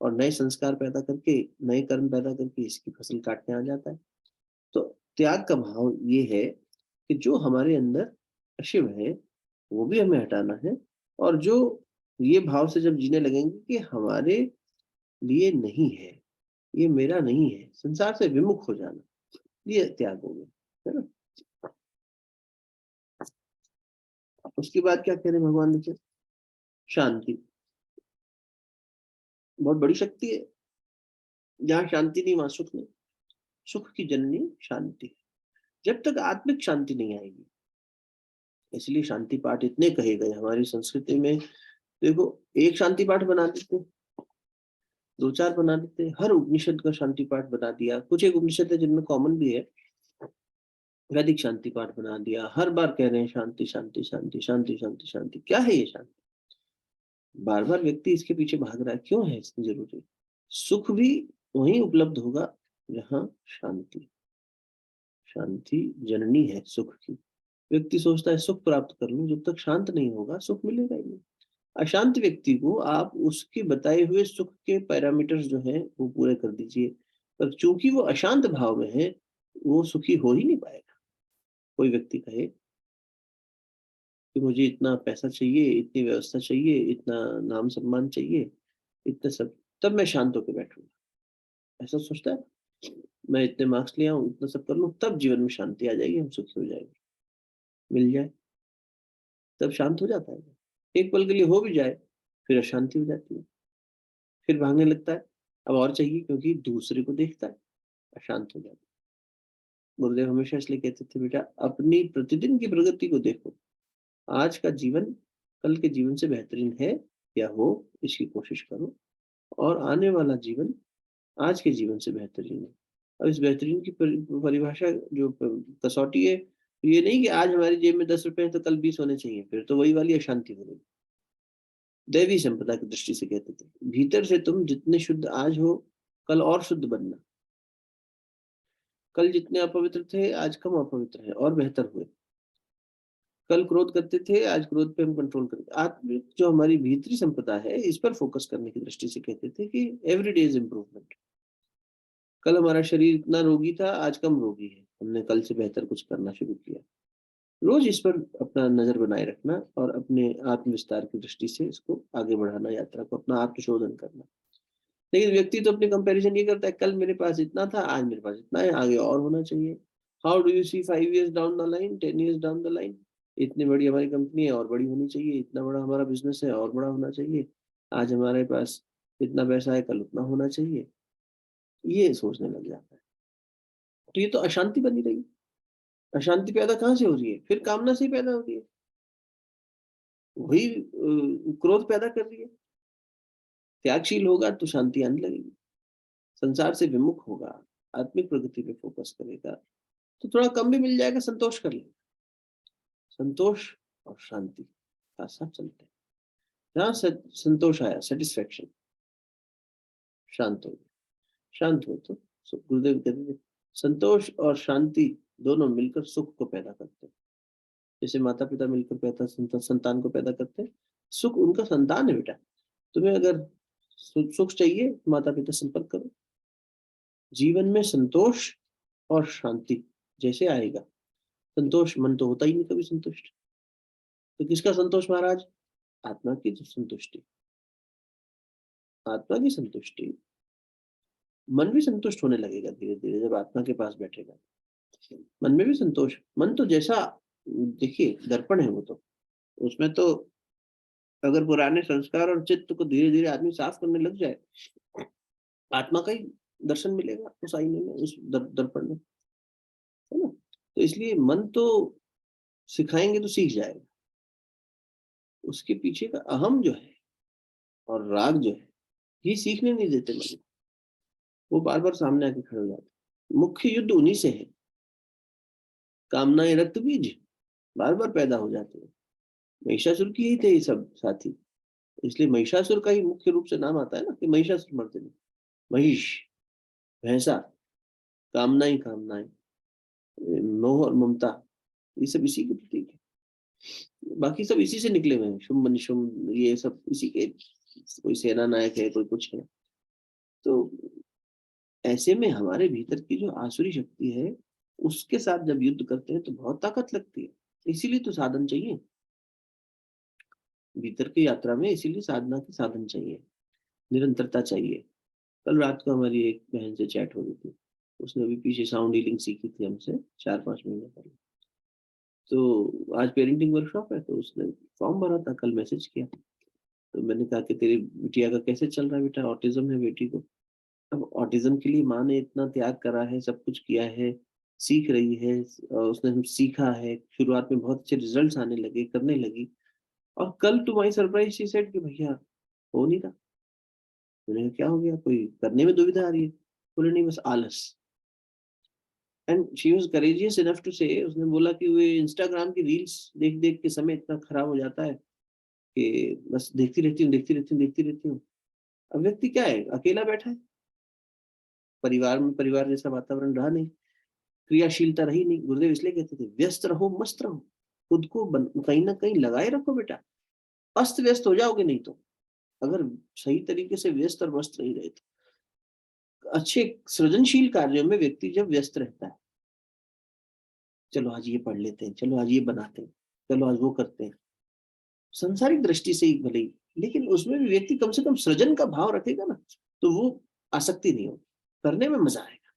और नए संस्कार पैदा करके, नए कर्म पैदा करके इसकी फसल काटने आ जाता है। तो त्याग का भाव ये है कि जो हमारे अंदर अशिव है वो भी हमें हटाना है, और जो ये भाव से जब जीने लगेंगे कि हमारे लिए नहीं है, ये मेरा नहीं है, संसार से विमुख हो जाना, ये त्याग हो गया, है ना? उसके बाद क्या कह रहे हैं भगवान? देखिए, शांति बहुत बड़ी शक्ति है, जहाँ शांति नहीं वहां सुख नहीं, सुख की जननी शांति। जब तक आत्मिक शांति नहीं आएगी, इसलिए शांति पाठ इतने कहे गए हमारी संस्कृति में। देखो, एक शांति पाठ बना देते, 2-4 बना देते, हर उपनिषद का शांति पाठ बना दिया, कुछ एक उपनिषद है जिनमें कॉमन भी है, वैदिक शांति पाठ बना दिया, हर बार कह रहे हैं शांति शांति शांति शांति शांति शांति। क्या है ये शांति? बार बार व्यक्ति इसके पीछे भाग रहा है, क्यों है इतनी जरूरी? सुख भी वहीं उपलब्ध होगा जहाँ शांति, शांति जननी है सुख की। व्यक्ति सोचता है सुख प्राप्त कर लूं, जब तक शांत नहीं होगा सुख मिलेगा ही नहीं। अशांत व्यक्ति को आप उसके बताए हुए सुख के पैरामीटर्स जो हैं वो पूरे कर दीजिए, पर चूंकि वो अशांत भाव में है, वो सुखी हो ही नहीं पाएगा। कोई व्यक्ति कहे कि मुझे इतना पैसा चाहिए, इतनी व्यवस्था चाहिए, इतना नाम सम्मान चाहिए, इतना सब, तब मैं शांत होकर बैठूंगा, ऐसा सोचता है, मैं इतने मार्क्स ले आऊं, इतना सब कर लूं, तब जीवन में शांति आ जाएगी, हम सुखी हो जाएंगे, मिल जाए तब शांत हो जाता है। एक पल के लिए हो भी जाए, फिर अशांति हो जाती है, फिर भागने लगता है, अब और चाहिए, क्योंकि दूसरे को देखता है, अशांत हो जाता है। गुरुदेव हमेशा इसलिए कहते थे, बेटा अपनी प्रतिदिन की प्रगति को देखो, आज का जीवन कल के जीवन से बेहतरीन है या हो, इसकी कोशिश करो, और आने वाला जीवन आज के जीवन से बेहतरीन है। अब इस बेहतरीन की परिभाषा जो कसौटी है, ये नहीं कि आज हमारी जेब में 10 रुपए हैं तो कल 20 होने चाहिए, फिर तो वही वाली अशांति हो गई। दैवी संपदा की दृष्टि से कहते थे, भीतर से तुम जितने शुद्ध आज हो, कल और शुद्ध बनना, कल जितने अपवित्र थे आज कम अपवित्र है और बेहतर हुए, कल क्रोध करते थे, आज क्रोध पे हम कंट्रोल करते। आत्मिक जो हमारी भीतरी संपदा है, इस पर फोकस करने की दृष्टि से कहते थे कि एवरी डे इज इम्प्रूवमेंट। कल हमारा शरीर इतना रोगी था, आज कम रोगी है, हमने कल से बेहतर कुछ करना शुरू किया। रोज इस पर अपना नजर बनाए रखना और अपने आत्म विस्तार की दृष्टि से इसको आगे बढ़ाना, यात्रा को अपना आत्मशोधन करना। लेकिन व्यक्ति तो अपने कंपैरिजन ये करता है, कल मेरे पास इतना था, आज मेरे पास इतना है, आगे और होना चाहिए। How do you see 5 years down the line, 10 years down the line? इतनी बड़ी हमारी कंपनी है और बड़ी होनी चाहिए, इतना बड़ा हमारा बिजनेस है और बड़ा होना चाहिए, आज हमारे पास इतना पैसा है, कल उतना होना चाहिए, ये सोचने लग जाता है। तो ये तो अशांति बनी रही। अशांति पैदा कहाँ से हो रही है? फिर कामना से ही पैदा हो रही है, वही क्रोध पैदा कर रही है। त्यागशील होगा तो शांति आने लगेगी, संसार से विमुख होगा, आत्मिक प्रगति पे फोकस करेगा, तो थोड़ा कम भी मिल जाएगा, संतोष कर लेगा। संतोष और शांति साथ साथ चलते हैं। जहाँ संतोष आया, सेटिस्फेक्शन, शांत हो गया। शांत हो तो गुरुदेव कहते थे, संतोष और शांति दोनों मिलकर सुख को पैदा करते हैं। जैसे माता पिता मिलकर संतान को पैदा करते हैं, सुख उनका संतान है बेटा। तुम्हें अगर सुख चाहिए, माता पिता संपर्क करो। जीवन में संतोष और शांति जैसे आएगा, संतोष, मन तो होता ही नहीं कभी संतुष्ट। तो किसका संतोष महाराज? आत्मा की संतुष्टि। आत्मा की संतुष्टि, मन भी संतुष्ट होने लगेगा धीरे धीरे जब आत्मा के पास बैठेगा। मन में भी संतोष। मन तो जैसा, देखिए दर्पण है वो तो, उसमें तो अगर पुराने संस्कार और चित्त को धीरे धीरे आदमी साफ करने लग जाए, आत्मा का ही दर्शन मिलेगा उस आईने में, उस दर्पण में, है ना? तो इसलिए मन तो सिखाएंगे तो सीख जाएगा। उसके पीछे का अहम जो है और राग जो है, ये सीखने नहीं देते मन को। वो बार बार सामने आके खड़े हो जाते। मुख्य युद्ध उन्हीं से है। कामनाएं रक्त बीज बार बार पैदा हो जाते हैं। महिषासुर की ही थे ये सब साथी। इसलिए महिषासुर का ही मुख्य रूप से नाम आता है ना, कि महिषासुर मर्दिनी। महिष, भैंसा, कामनाएं, कामनाएं, मोह और ममता, ये सब इसी के प्रतीक है। बाकी सब इसी से निकले हुए हैं, शुंभ निशुंभ, ये सब इसी के, कोई सेना नायक है, कोई कुछ है। तो ऐसे में हमारे भीतर की जो आसुरी शक्ति है, उसके साथ जब युद्ध करते हैं तो बहुत ताकत लगती है। इसीलिए तो साधन चाहिए भीतर की यात्रा में, इसीलिए साधना के साधन चाहिए, निरंतरता चाहिए। कल रात को हमारी एक बहन से चैट हो रही थी, उसने अभी पीछे साउंड हीलिंग सीखी थी हमसे 4-5 महीने पहले। तो आज पेरेंटिंग वर्कशॉप है, तो उसने फॉर्म भरा था, कल मैसेज किया। तो मैंने कहा कि तेरी बिटिया का कैसे चल रहा है बेटा, ऑटिज्म है बेटी को। अब ऑटिज्म के लिए माँ ने इतना त्याग करा है, सब कुछ किया है, सीख रही है, उसने हम सीखा है, शुरुआत में बहुत अच्छे रिजल्ट्स आने लगे, करने लगी। और कल to my surprise she said कि भैया हो नहीं रहा। मैंने कहा क्या हो गया, कोई करने में दुविधा आ रही है? बोले नहीं, बस आलस। And she was courageous enough to say, उसने बोला कि वो इंस्टाग्राम की रील्स देख देख के समय इतना खराब हो जाता है कि बस देखती रहती हूँ, देखती रहती हूँ, देखती रहती हूँ। अब व्यक्ति क्या है, अकेला बैठा है, परिवार में परिवार जैसा वातावरण रहा नहीं, क्रियाशीलता रही नहीं। गुरुदेव इसलिए कहते थे व्यस्त रहो मस्त रहो, खुद को कहीं ना कहीं लगाए रखो बेटा। अस्त व्यस्त हो जाओगे नहीं तो। अगर सही तरीके से व्यस्त और मस्त नहीं रहे तो अच्छे सृजनशील कार्यों में व्यक्ति जब व्यस्त रहता है, चलो आज ये पढ़ लेते हैं, चलो आज ये बनाते हैं, चलो आज वो करते हैं, संसारिक दृष्टि से ही भले ही, लेकिन उसमें भी व्यक्ति कम से कम सृजन का भाव रखेगा ना, तो वो आसक्ति नहीं होगी, करने में मजा आएगा।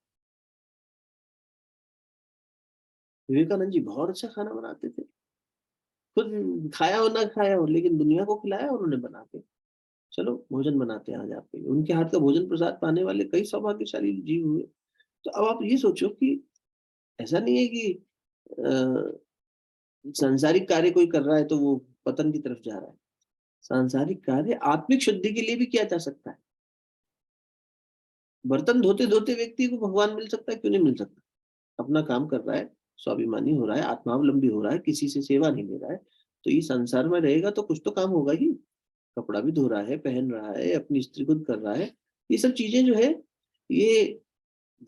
विवेकानंद जी बहुत अच्छा खाना बनाते थे, खुद खाया हो ना खाया हो, लेकिन दुनिया को खिलाया उन्होंने बना के। चलो भोजन बनाते हैं आज आपके लिए। उनके हाथ का भोजन प्रसाद पाने वाले कई सौभाग्यशाली जीव हुए। तो अब आप ये सोचो कि ऐसा नहीं है कि सांसारिक कार्य कोई कर रहा है तो वो पतन की तरफ जा रहा है। सांसारिक कार्य आत्मिक शुद्धि के लिए भी किया जा सकता है। बर्तन धोते धोते व्यक्ति को भगवान मिल सकता है, क्यों नहीं मिल सकता? अपना काम कर रहा है, स्वाभिमानी हो रहा है, आत्मावलंबी हो रहा है, किसी से सेवा नहीं ले रहा है, तो ये संसार में रहेगा तो कुछ तो काम होगा ही। कपड़ा भी धो रहा है, पहन रहा है, अपनी स्त्री खुद कर रहा है, ये सब चीजें जो है, ये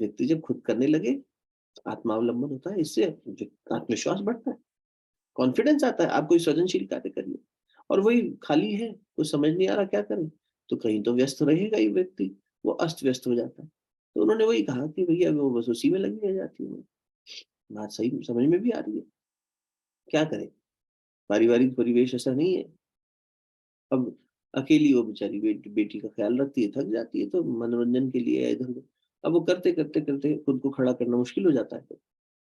व्यक्ति जब खुद करने लगे, आत्मावलंबन होता है, इससे आत्मविश्वास बढ़ता है। कॉन्फिडेंस आता है, आप कोई सृजनशील कार्य करिए। और वही खाली है, कुछ समझ नहीं आ रहा क्या करें, तो कहीं तो व्यस्त रहेगा ही व्यक्ति, वो अस्त व्यस्त हो जाता है। तो उन्होंने वही कहा कि भैया वो बस उसी में लगी रह जाती है। बात सही समझ में भी आ रही है, क्या करें, पारिवारिक परिवेश ऐसा नहीं है। अब अकेली वो बेचारी बेटी का ख्याल रखती है, थक जाती है, तो मनोरंजन के लिए इधर उधर, अब वो करते करते करते खुद को खड़ा करना मुश्किल हो जाता है।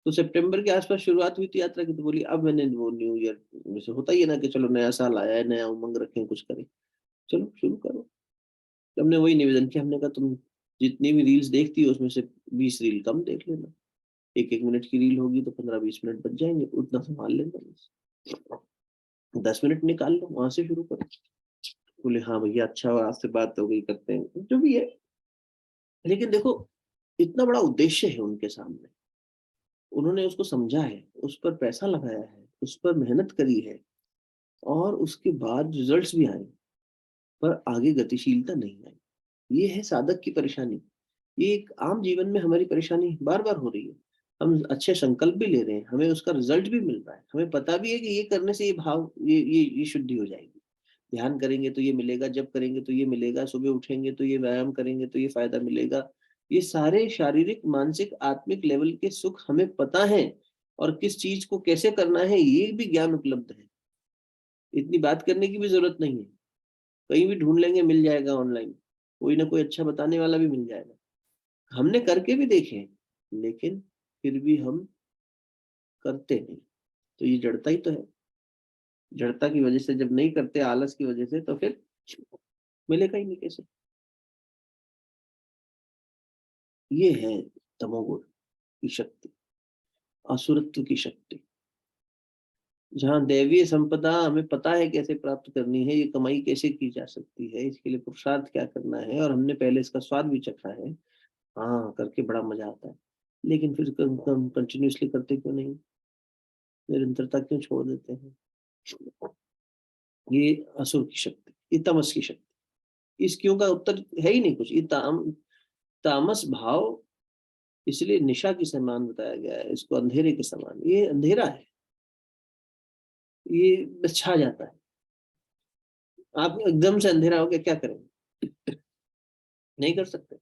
तो सितंबर के आसपास शुरुआत हुई थी यात्रा की, तो बोली अब मैंने वो न्यू ईयर में से होता ही है ना कि चलो नया साल आया है, नया उमंग रखें, कुछ करें, चलो शुरू करो। तो हमने वही निवेदन किया, हमने कहा तुम जितनी भी रील्स देखती हो उसमें से 20 रील कम देख लेना, 1-1 मिनट की रील होगी तो 15-20 मिनट बच जाएंगे, उतना संभाल लेना बस। 10 मिनट निकाल लो, वहां से शुरू करो। बोले हाँ भैया अच्छा हुआ आपसे बात हो गई, करते हैं जो भी है। लेकिन देखो, इतना बड़ा उद्देश्य है उनके सामने, उन्होंने उसको समझा है, उस पर पैसा लगाया है, उस पर मेहनत करी है, और उसके बाद रिजल्ट्स भी आए, पर आगे गतिशीलता नहीं आई। ये है साधक की परेशानी। ये एक आम जीवन में हमारी परेशानी बार बार हो रही है। हम अच्छे संकल्प भी ले रहे हैं, हमें उसका रिजल्ट भी मिल रहा है, हमें पता भी है कि ये करने से ये भाव, ये शुद्धि हो जाएगी, ध्यान करेंगे तो ये मिलेगा, जब करेंगे तो ये मिलेगा, सुबह उठेंगे तो ये व्यायाम करेंगे तो ये फायदा मिलेगा। ये सारे शारीरिक मानसिक आत्मिक लेवल के सुख हमें पता है, और किस चीज को कैसे करना है ये भी ज्ञान उपलब्ध है। इतनी बात करने की भी जरूरत नहीं है, कहीं भी ढूंढ लेंगे, मिल जाएगा ऑनलाइन, कोई ना कोई अच्छा बताने वाला भी मिल जाएगा। हमने करके भी देखे, लेकिन फिर भी हम करते नहीं, तो ये जड़ता ही तो है। जड़ता की वजह से जब नहीं करते, आलस की वजह से, तो फिर मिलेगा ही नहीं कैसे। ये है तमोगुण की शक्ति, असुरत्व की शक्ति। जहाँ दैवीय संपदा हमें पता है कैसे प्राप्त करनी है, ये कमाई कैसे की जा सकती है, इसके लिए पुरुषार्थ क्या करना है, और हमने पहले इसका स्वाद भी चखा है, हाँ करके बड़ा मजा आता है। लेकिन फिर कंटिन्यूअसली करते क्यों नहीं, निरंतरता क्यों छोड़ देते हैं। ये असुर की शक्ति, ये तमस की शक्ति। इस क्यों का उत्तर है ही नहीं कुछ, ये तामस भाव इसलिए निशा के समान बताया गया है, इसको अंधेरे के समान, ये अंधेरा है, ये छा जाता है। आप एकदम से अंधेरा हो गया, क्या करेंगे, नहीं कर सकते।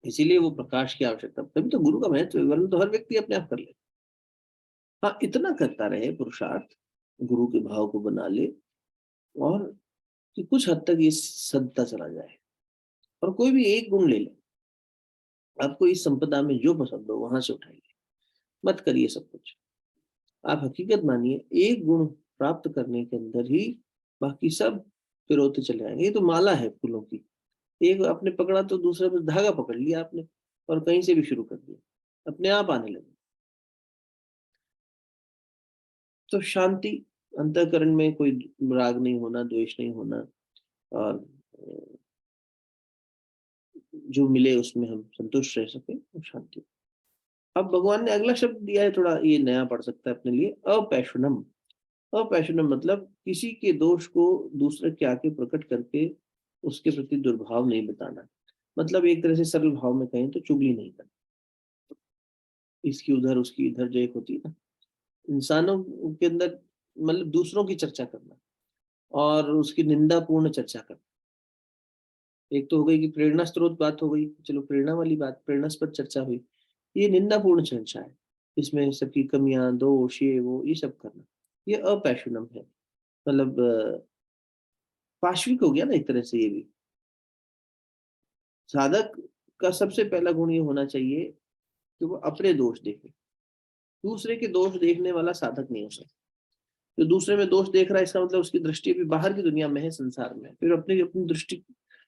इसीलिए वो प्रकाश की आवश्यकता, तभी तो गुरु का महत्व है, वरना तो हर व्यक्ति अपने आप कर ले। हाँ इतना करता रहे पुरुषार्थ, गुरु के भाव को बना ले, और कि कुछ हद तक ये सदता चला जाए। और कोई भी एक गुण ले ले, आपको इस संपदा में जो पसंद हो वहां से उठाइए, मत करिए सब कुछ। आप हकीकत मानिए, एक गुण प्राप्त करने के अंदर ही बाकी सब पिरोते चले जाएंगे। ये तो माला है फूलों की, एक आपने पकड़ा तो दूसरा बस धागा पकड़ लिया आपने, और कहीं से भी शुरू कर दिया, अपने आप आने लगे। तो शांति, अंतःकरण में कोई राग नहीं होना, द्वेष नहीं होना, और जो मिले उसमें हम संतुष्ट रह सके, और शांति। अब भगवान ने अगला शब्द दिया है, थोड़ा ये नया पड़ सकता है अपने लिए, अपैशनम। अपैशनम मतलब किसी के दोष को दूसरे के आगे प्रकट करके उसके प्रति दुर्भाव नहीं बताना। मतलब एक तरह से सरल भाव में कहें तो चुगली नहीं करना, इसकी उधर उसकी इधर, जो एक होती है ना इंसानों के अंदर, मतलब दूसरों की चर्चा करना और उसकी निंदापूर्ण चर्चा करना। एक तो हो गई कि प्रेरणा स्रोत बात हो गई, चलो प्रेरणा वाली बात, प्रेरणास्पद चर्चा हुई। ये निंदापूर्ण चर्चा है, इसमें सबकी कमियां, दोष, ये वो, ये सब करना, ये अपैशनम है। मतलब पाश्विक हो गया ना एक तरह से ये भी। साधक का सबसे पहला गुण ये होना चाहिए कि वो अपने दोष देखे, दूसरे के दोष देखने वाला साधक नहीं हो सकता। जो दूसरे में दोष देख रहा है, इसका मतलब उसकी दृष्टि अभी बाहर की दुनिया में है, संसार में, फिर अपनी अपनी दृष्टि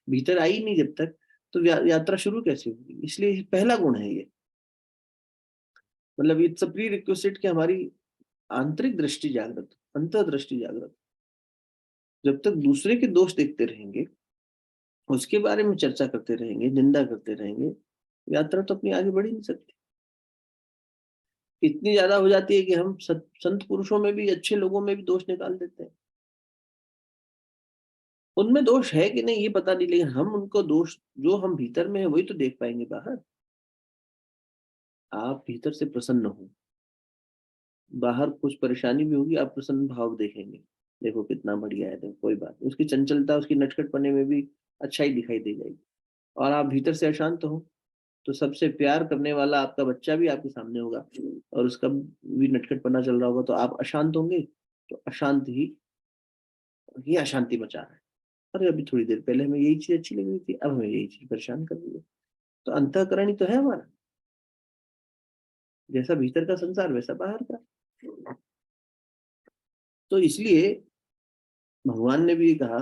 भीतर आई नहीं जब तक, तो यात्रा शुरू कैसे होगी। इसलिए पहला गुण है ये, मतलब इट्स अ प्री रिक्विजिट कि हमारी आंतरिक दृष्टि जागृत, अंतर दृष्टि जागृत। जब तक दूसरे के दोष देखते रहेंगे, उसके बारे में चर्चा करते रहेंगे, निंदा करते रहेंगे, यात्रा तो अपनी आगे बढ़ ही नहीं सकती। इतनी ज्यादा हो जाती है कि हम संत पुरुषों में भी, अच्छे लोगों में भी दोष निकाल देते हैं। उनमें दोष है कि नहीं ये पता नहीं, लेकिन हम उनको दोष, जो हम भीतर में है वही तो देख पाएंगे बाहर। आप भीतर से प्रसन्न हो, बाहर कुछ परेशानी भी होगी, आप प्रसन्न भाव देखेंगे, देखो कितना बढ़िया है, देखो कोई बात नहीं, उसकी चंचलता, उसकी नटखटपने में भी अच्छाई दिखाई दे जाएगी। और आप भीतर से अशांत हो, तो सबसे प्यार करने वाला आपका बच्चा भी आपके सामने होगा और उसका भी नटखटपना चल रहा होगा, तो आप अशांत होंगे, तो अशांत ही अशांति मचा रहा है। अरे अभी थोड़ी देर पहले हमें यही चीज अच्छी लग रही थी, अब हमें यही चीज परेशान कर रही है। तो अंतःकरण ही तो है हमारा, जैसा भीतर का संसार वैसा बाहर का। तो इसलिए भगवान ने भी कहा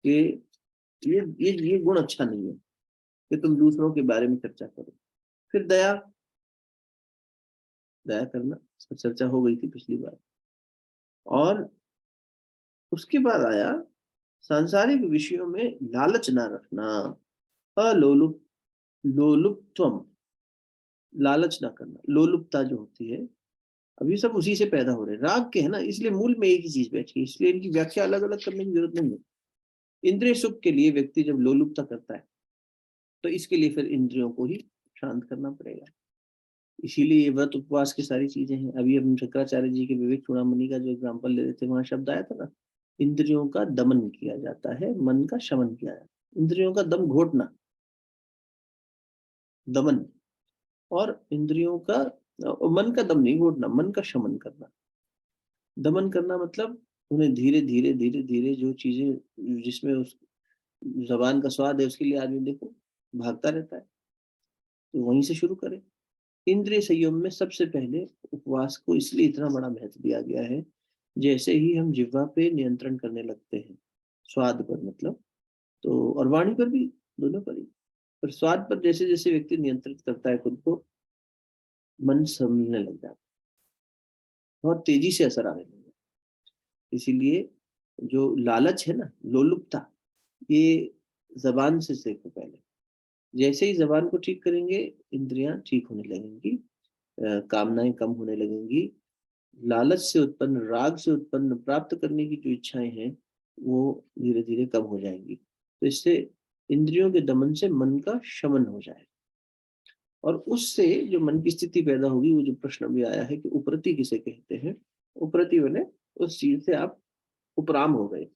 कि ये गुण अच्छा नहीं है कि तुम दूसरों के बारे में चर्चा करो। फिर दया, दया करना, इस पर चर्चा हो गई थी पिछली बार। और उसके बाद आया सांसारिक विषयों में लालच ना रखना, अलोलुप लोलुप्तम, लालच ना करना, लोलुपता जो होती है, अभी सब उसी से पैदा हो रहे हैं, राग के है ना, इसलिए मूल में एक ही चीज बैठी है, इसलिए इनकी व्याख्या अलग अलग करने की जरूरत नहीं है। इंद्रिय सुख के लिए व्यक्ति जब लोलुपता करता है, तो इसके लिए फिर इंद्रियों को ही शांत करना पड़ेगा। इसीलिए ये व्रत उपवास की सारी चीजें हैं। अभी हम शंकराचार्य जी के विवेक चूड़ामणि का जो एग्जाम्पल ले रहे थे, वहां शब्द आया था ना, इंद्रियों का दमन किया जाता है, मन का शमन किया जाता है। इंद्रियों का दम घोटना, दमन, और इंद्रियों का मन का दम नहीं घोटना, मन का शमन करना। दमन करना मतलब उन्हें धीरे धीरे धीरे धीरे, जो चीजें जिसमें उस जबान का स्वाद है, उसके लिए आदमी देखो भागता रहता है, तो वहीं से शुरू करें। इंद्रिय संयम में सबसे पहले उपवास को इसलिए इतना बड़ा महत्व दिया गया है, जैसे ही हम जिह्वा पे नियंत्रण करने लगते हैं, स्वाद पर मतलब, तो और वाणी पर भी, दोनों पर ही, पर स्वाद पर जैसे जैसे व्यक्ति नियंत्रित करता है खुद को, मन संभलने लग जाता है, बहुत तेजी से असर आने लगता है। इसीलिए जो लालच है ना, लोलुपता, ये जबान से सीखो पहले। जैसे ही जबान को ठीक करेंगे, इंद्रियां ठीक होने लगेंगी, कामनाएं कम होने लगेंगी, लालच से उत्पन्न, राग से उत्पन्न प्राप्त करने की जो इच्छाएं हैं, वो धीरे धीरे कम हो जाएंगी। तो इससे इंद्रियों के दमन से मन का शमन हो जाए, और उससे जो मन की स्थिति पैदा होगी, वो जो प्रश्न भी आया है कि उपरति किसे कहते हैं, उपरति बने, उस चीज से आप उपराम हो गए,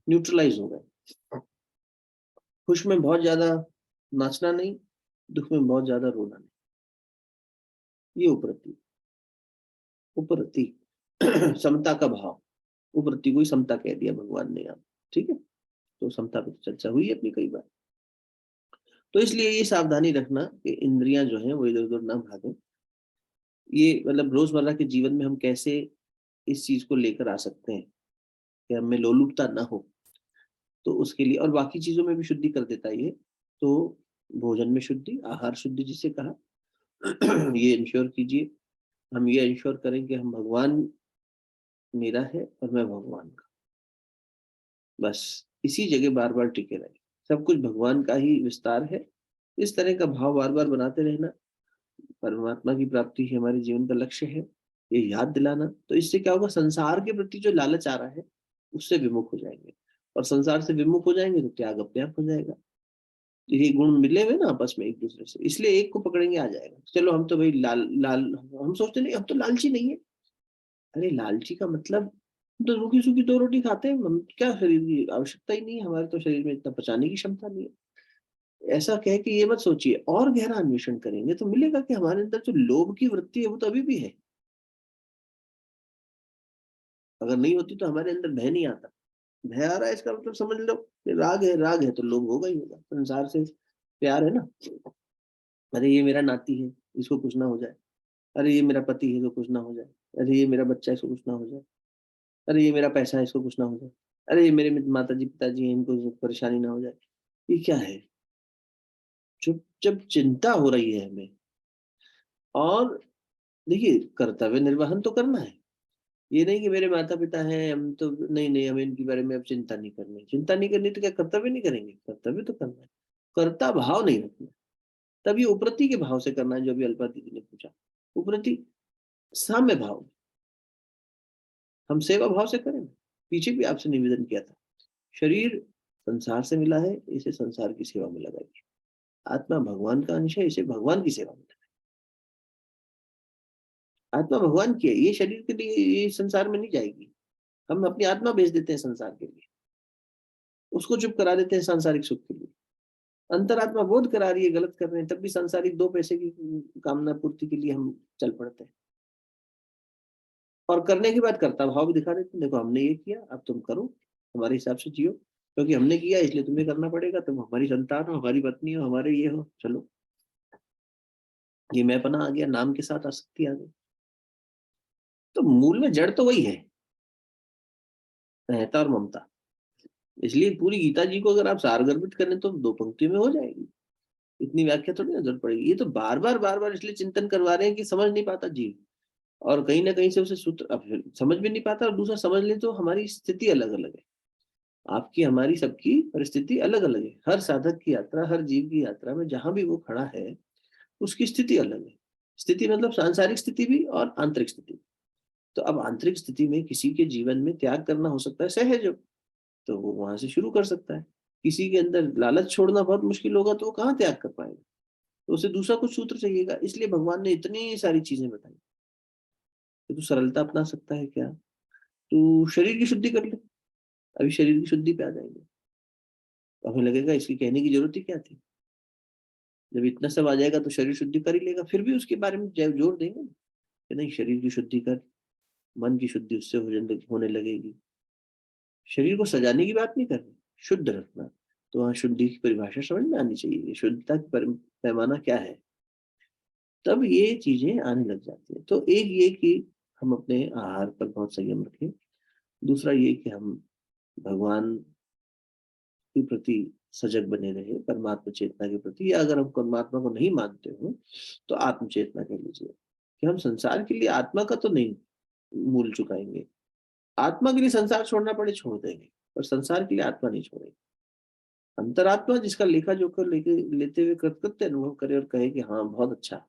न्यूट्रलाइज हो गए। खुश में बहुत ज्यादा नाचना नहीं, दुख में बहुत ज्यादा रोना नहीं, ये उपरति, उपरति समता का भाव। उपरति को ही समता कह दिया भगवान ने यहाँ, ठीक है। तो समता पर चर्चा हुई है अपनी कई बार। तो इसलिए ये सावधानी रखना कि इंद्रियां जो हैं वो इधर उधर ना भागें। ये मतलब रोजमर्रा के जीवन में हम कैसे इस चीज को लेकर आ सकते हैं कि हमें लोलुपता ना हो, तो उसके लिए, और बाकी चीजों में भी शुद्धि कर देता है ये। तो भोजन में शुद्धि, आहार शुद्धि जिसे कहा, ये इंश्योर कीजिए, हम ये इंश्योर करें कि हम भगवान मेरा है और मैं भगवान का, बस इसी जगह बार बार टिके रहे, सब कुछ भगवान का ही विस्तार है। इस तरह का भाव बार बार बनाते रहना, परमात्मा की प्राप्ति ही हमारे जीवन का लक्ष्य है, ये याद दिलाना। तो इससे क्या होगा, संसार के प्रति जो लालच आ रहा है, उससे विमुख हो जाएंगे, और संसार से विमुख हो जाएंगे तो त्याग अपने आप हो जाएगा। तो ये गुण मिले हुए ना आपस में एक दूसरे से, इसलिए एक को पकड़ेंगे आ जाएगा। चलो हम तो भाई लाल लाल, हम सोचते नहीं हम तो लालची नहीं है। अरे लालची का मतलब, हम तो रूखी सूखी दो रोटी खाते हैं, हम क्या शरीर की आवश्यकता ही नहीं है, हमारे तो शरीर में इतना पचाने की क्षमता नहीं है। ऐसा कह के ये मत सोचिए, और गहरा अन्वेषण करेंगे तो मिलेगा कि हमारे अंदर जो लोभ की वृत्ति है वो तो अभी भी है। अगर नहीं होती तो हमारे अंदर भय नहीं आता। भय आ रहा है, इसका मतलब समझ लो कि राग है, राग है तो लोभ होगा ही होगा, संसार से प्यार है ना। अरे ये मेरा नाती है, इसको कुछ ना हो जाए, अरे ये मेरा पति है, इसको कुछ ना हो जाए, अरे ये मेरा बच्चा है, इसको कुछ ना हो जाए, अरे ये मेरा पैसा है, इसको कुछ ना हो जाए, अरे ये मेरे माता जी पिताजी हैं, इनको परेशानी ना हो जाए। ये क्या है, जब जब चिंता हो रही है हमें, और देखिए कर्तव्य निर्वहन तो करना है। ये नहीं कि मेरे माता पिता हैं, हम तो नहीं नहीं हमें इनके बारे में अब चिंता नहीं करनी, चिंता नहीं करनी तो क्या कर्तव्य नहीं करेंगे, कर्तव्य तो करना है। कर्ता भाव नहीं रखना, तब ये उपरति के भाव से करना है, जो अभी अल्पा दीदी ने पूछा। उपरति साम्य भाव, हम सेवा भाव से करें। पीछे भी आपसे निवेदन किया था, शरीर संसार से मिला है, इसे संसार की सेवा में लगाइए। आत्मा भगवान का अंश है, इसे भगवान की सेवा में लगाइए। आत्मा भगवान की है, ये शरीर के लिए, ये संसार में नहीं जाएगी। हम अपनी आत्मा बेच देते हैं संसार के लिए, उसको चुप करा देते हैं सांसारिक सुख के लिए। अंतरात्मा बोध करा रही है गलत कर रहे हैं, तब भी सांसारिक दो पैसे की कामना पूर्ति के लिए हम चल पड़ते हैं। और करने के बाद कर्ता भाव भी दिखा देते हैं, देखो हमने ये किया, अब तुम करो, हमारे हिसाब से जियो, क्योंकि हमने किया इसलिए तुम्हें करना पड़ेगा, तुम हमारी संतान हो, हमारी पत्नी हो, हमारे ये हो, चलो। ये मैं पना आ गया, नाम के साथ आसक्ति आ गई। तो मूल में जड़ तो वही है, रहता और ममता। इसलिए पूरी गीता जी को अगर आप सारगर्भित करें तो 2 पंक्तियों में हो जाएगी, इतनी व्याख्या थोड़ी ना जरूरत पड़ेगी। ये तो बार बार इसलिए चिंतन करवा रहे हैं कि समझ नहीं पाता जीव, और कहीं ना कहीं से उसे सूत्र अब समझ भी नहीं पाता, और दूसरा समझ ले तो हमारी स्थिति अलग अलग है, आपकी हमारी सबकी परिस्थिति अलग अलग है। हर साधक की यात्रा, हर जीव की यात्रा में जहां भी वो खड़ा है उसकी स्थिति अलग है। स्थिति मतलब सांसारिक स्थिति भी और आंतरिक स्थिति। तो अब आंतरिक स्थिति में किसी के जीवन में त्याग करना हो सकता है सहज हो, तो वो वहां से शुरू कर सकता है। किसी के अंदर लालच छोड़ना बहुत मुश्किल होगा तो वो कहाँ त्याग कर पाएगा, तो उसे दूसरा कुछ सूत्र चाहिएगा। इसलिए भगवान ने इतनी सारी चीजें बताई कि तू सरलता अपना सकता है क्या, तू शरीर की शुद्धि कर ले। अभी शरीर की शुद्धि पे आ जाएंगे, तो हमें लगेगा इसकी कहने की जरूरत ही क्या थी। जब इतना सब आ जाएगा तो शरीर शुद्धि कर ही लेगा, फिर भी उसके बारे में जोर देंगे ना कि नहीं, शरीर की शुद्धि कर, मन की शुद्धि उससे होने लगेगी। शरीर को सजाने की बात नहीं कर रहे, शुद्ध रखना। तो वहां शुद्धि की परिभाषा समझ में आनी चाहिए, शुद्धता की पैमाना क्या है, तब ये चीजें आने लग जाती है। तो एक ये कि हम अपने आहार पर बहुत संयम रखें, दूसरा ये कि हम भगवान के प्रति सजग बने रहे, परमात्मा चेतना के प्रति, या अगर हम परमात्मा को नहीं मानते हो तो आत्म चेतना कह लीजिए, कि हम संसार के लिए आत्मा का तो नहीं मूल चुकाएंगे, आत्मा के लिए संसार छोड़ना पड़े छोड़ देंगे, पर संसार के लिए आत्मा नहीं छोड़ेंगे। अंतरात्मा जिसका लेखा जोखा लेके लेते हुए कृतकृत्य अनुभव करे और कहे कि हाँ बहुत अच्छा,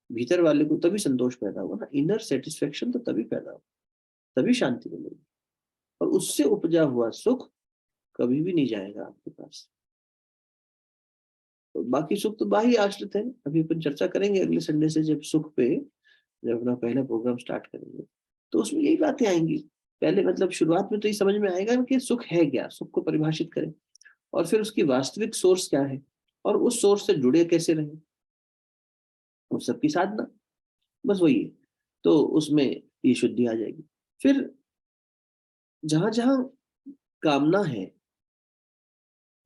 भीतर वाले को तभी संतोष पैदा होगा ना, इनर सेटिस्फेक्शन तो तभी पैदा होगा, तभी शांति मिलेगी। और उससे उपजा हुआ सुख कभी भी नहीं जाएगा आपके पास। तो बाकी सुख तो बाह्य आश्रित है, अभी अपन चर्चा करेंगे अगले संडे से, जब सुख पे, जब अपना पहला प्रोग्राम स्टार्ट करेंगे तो उसमें यही बातें आएंगी। पहले मतलब शुरुआत में तो ये समझ में आएगा कि सुख है क्या, सुख को परिभाषित करें, और फिर उसकी वास्तविक सोर्स क्या है, और उस सोर्स से जुड़े कैसे रहें, उस सबकी साधना, बस वही है। तो उसमें ये शुद्धि आ जाएगी। फिर जहां जहां कामना है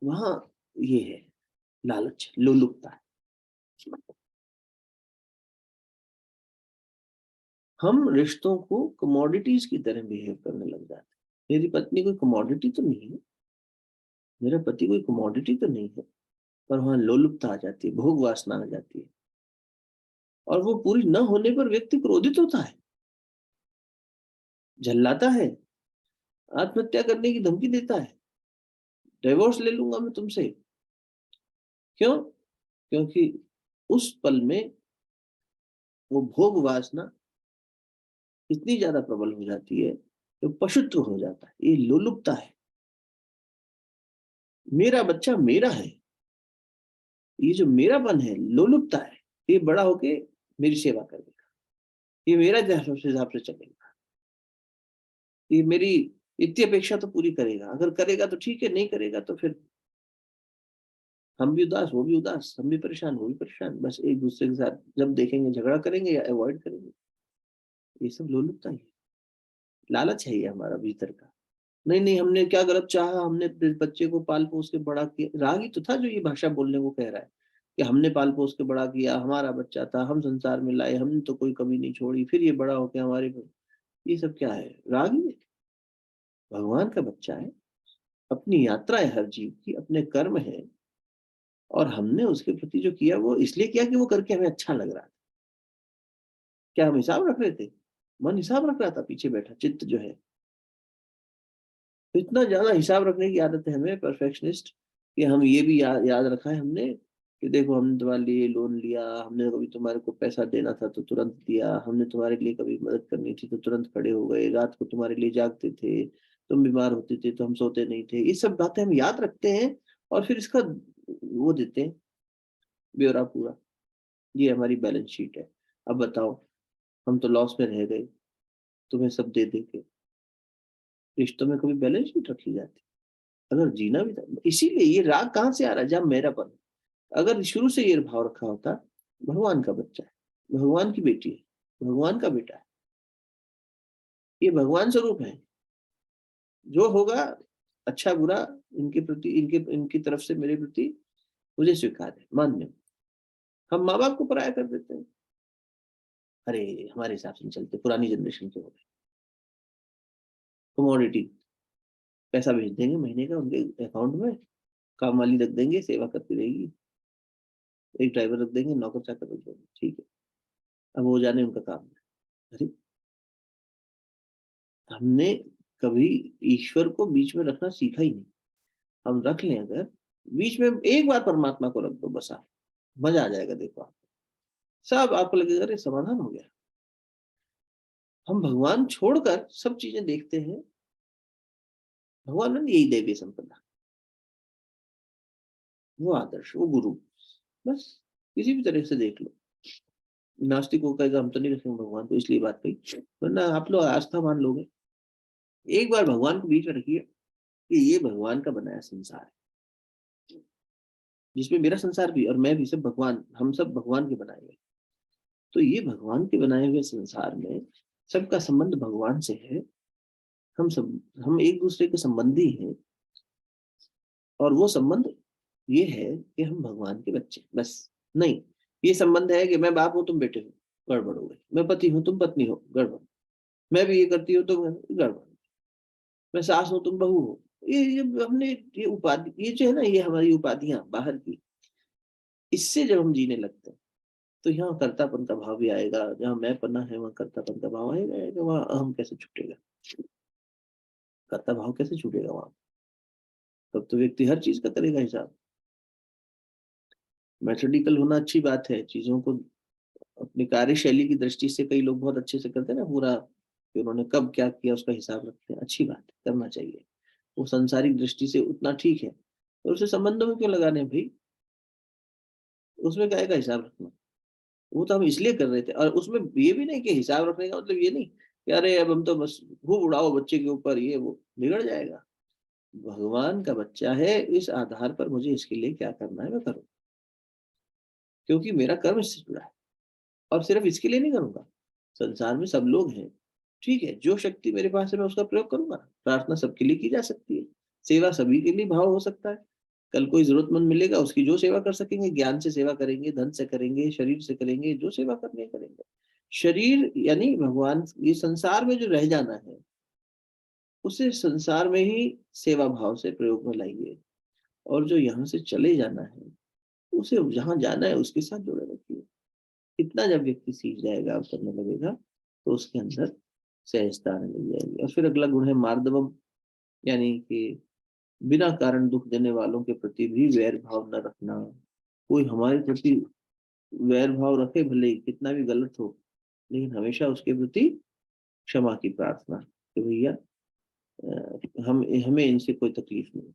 वहां ये है लालच, लोलुपता है। हम रिश्तों को कमोडिटीज की तरह बिहेव करने लग जाते हैं। मेरी पत्नी कोई कमोडिटी तो नहीं है, मेरा पति कोई कमोडिटी तो नहीं है, पर वहां लोलुपता आ जाती है, भोग वासना आ जाती है, और वो पूरी न होने पर व्यक्ति क्रोधित होता है, झल्लाता है, आत्महत्या करने की धमकी देता है, डिवोर्स ले लूंगा मैं तुमसे। क्यों? क्योंकि उस पल में वो भोग वासना इतनी ज्यादा प्रबल हो जाती है, तो पशुत्व हो जाता है, ये लोलुपता है। मेरा बच्चा मेरा है, ये जो मेरापन है लोलुपता है, ये बड़ा होके मेरी सेवा करेगा, ये मेरा हिसाब से चलेगा, ये मेरी इतनी अपेक्षा तो पूरी करेगा, अगर करेगा तो ठीक है, नहीं करेगा तो फिर हम भी उदास, वो भी उदास, हम भी परेशान, वो भी परेशान, बस एक दूसरे के साथ जब देखेंगे झगड़ा करेंगे या अवॉइड करेंगे। ये सब लोलुपता ही है, लालच है ये हमारा भीतर का। नहीं नहीं, हमने क्या गलत चाहा, हमने अपने बच्चे को पाल पोस के बड़ा किया, राग ही तो था जो ये भाषा बोलने को कह रहा है कि हमने पाल पोस के बड़ा किया, हमारा बच्चा था, हम संसार में लाए, हमने तो कोई कमी नहीं छोड़ी, फिर ये बड़ा होके हमारे को, ये सब क्या है, राग ही है। भगवान का बच्चा है, अपनी यात्रा है हर जीव की, अपने कर्म है, और हमने उसके प्रति जो किया वो इसलिए किया कि वो करके हमें अच्छा लग रहा था। क्या हम हिसाब रख रहे थे? मन हिसाब रख रहा था, पीछे बैठा चित्त जो है। तो इतना ज्यादा हिसाब रखने की आदत है हमें, परफेक्शनिस्ट, कि हम ये भी याद रखा है हमने कि देखो हमने तुम्हारे लिए लोन लिया, हमने कभी तुम्हारे को पैसा देना था तो तुरंत दिया, हमने तुम्हारे लिए कभी मदद करनी थी तो तुरंत खड़े हो गए, रात को तुम्हारे लिए जागते थे, तुम बीमार होते थे तो हम सोते नहीं थे। ये सब बातें हम याद रखते हैं, और फिर इसका वो देते हैं ब्यौरा पूरा, ये हमारी बैलेंस शीट है। अब बताओ, हम तो लॉस में रह गए, तुम्हें सब दे दे के। रिश्तों में कभी बैलेंस शीट रखी जाती? अगर जीना भी था, इसीलिए ये राग कहाँ से आ रहा है? जब मेरापन, अगर शुरू से ये भाव रखा होता, भगवान का बच्चा है, भगवान की बेटी है, भगवान का बेटा है, ये भगवान स्वरूप है, जो होगा अच्छा बुरा इनके प्रति, इनके इनकी तरफ से मेरे प्रति मुझे स्वीकार है, मान्य। हम माँ बाप को पराया कर देते हैं, अरे हमारे हिसाब से नहीं चलते, पुरानी जनरेशन के हो गए, कमोडिटी, पैसा भेज देंगे महीने का उनके अकाउंट में, काम वाली रख देंगे, सेवा करती रहेगी, एक ड्राइवर रख देंगे, नौकर चाकर रख देंगे, ठीक है, अब वो जाने उनका काम है। अरे हमने कभी ईश्वर को बीच में रखना सीखा ही नहीं। हम रख लें अगर बीच में, एक बार परमात्मा को रख दो बस, आप मजा आ जाएगा, देखो आप सब, आपको लगेगा अरे समाधान हो गया। हम भगवान छोड़कर सब चीजें देखते हैं, भगवान ने यही दैवीय संपदा, वो आदर्श, वो गुरु, बस किसी भी तरह से देख लो। नास्तिकों का हम तो नहीं रखेंगे भगवान को, इसलिए बात कही, वरना आप लोग आस्थावान लोग हैं। एक बार भगवान को बीच में रखिए कि ये भगवान का बनाया संसार है, जिसमें मेरा संसार भी और मैं भी, सब भगवान, हम सब भगवान के बनाए हुए। तो ये भगवान के बनाए हुए संसार में सबका संबंध भगवान से है, हम एक दूसरे के संबंधी हैं, और वो संबंध ये है कि हम भगवान के बच्चे, बस। नहीं, ये संबंध है कि मैं बाप हूं तुम बेटे हो, गड़बड़ हो गई, मैं पति हूं तुम पत्नी हो, गड़बड़, मैं भी ये करती हूँ तो गड़बड़, मैं सास हूं तुम बहू हो, ये हमने, ये उपाधि, ये जो है ना, ये हमारी उपाधियां बाहर की, इससे जब हम जीने लगते हैं तो यहाँ कर्तापन का भाव भी आएगा, जहाँ मैं पना है वहाँ कर्तापन का भाव आएगा, वहाँ अहम कैसे छूटेगा, कर्ता भाव कैसे छूटेगा वहां? तब तो व्यक्ति हर चीज का करेगा हिसाब। मैथोडिकल होना अच्छी बात है, चीजों को अपनी कार्यशैली की दृष्टि से कई लोग बहुत अच्छे से करते हैं ना, पूरा कि उन्होंने कब क्या किया उसका हिसाब रखते हैं, अच्छी बात है, करना चाहिए। वो सांसारिक दृष्टि से उतना ठीक है, तो उसे संबंधों में क्यों लगाने भाई? उसमें क्या का हिसाब रखना? वो तो हम इसलिए कर रहे थे, और उसमें ये भी नहीं कि हिसाब रखने का मतलब ये नहीं कि अरे अब हम तो बस खूब उड़ाओ बच्चे के ऊपर, ये वो बिगड़ जाएगा। भगवान का बच्चा है, इस आधार पर मुझे इसके लिए क्या करना है मैं करूँ, क्योंकि मेरा कर्म इससे जुड़ा है। और सिर्फ इसके लिए नहीं करूंगा, संसार में सब लोग हैं, ठीक है, जो शक्ति मेरे पास है मैं उसका प्रयोग करूंगा। प्रार्थना सबके लिए की जा सकती है, सेवा सभी के लिए भाव हो सकता है। कल कोई जरूरतमंद मिलेगा, उसकी जो सेवा कर सकेंगे, ज्ञान से सेवा करेंगे, धन से करेंगे, शरीर से करेंगे, जो सेवा करनी है करेंगे। शरीर यानी भगवान, ये संसार में जो रह जाना है उसे संसार में ही सेवा भाव से प्रयोग में लाइए, और जो यहाँ से चले जाना है उसे जहाँ जाना है उसके साथ जोड़े रखिए। इतना जब व्यक्ति सीख जाएगा और करने लगेगा तो उसके अंदर सहजता आने लग जाएगी। और फिर अगला गुण है मार्दवम, यानी कि बिना कारण दुख देने वालों के प्रति भी वैर भाव न रखना। कोई हमारे प्रति वैर भाव रखे, भले ही कितना भी गलत हो, लेकिन हमेशा उसके प्रति क्षमा की प्रार्थना कि भैया हम हमें इनसे कोई तकलीफ नहीं।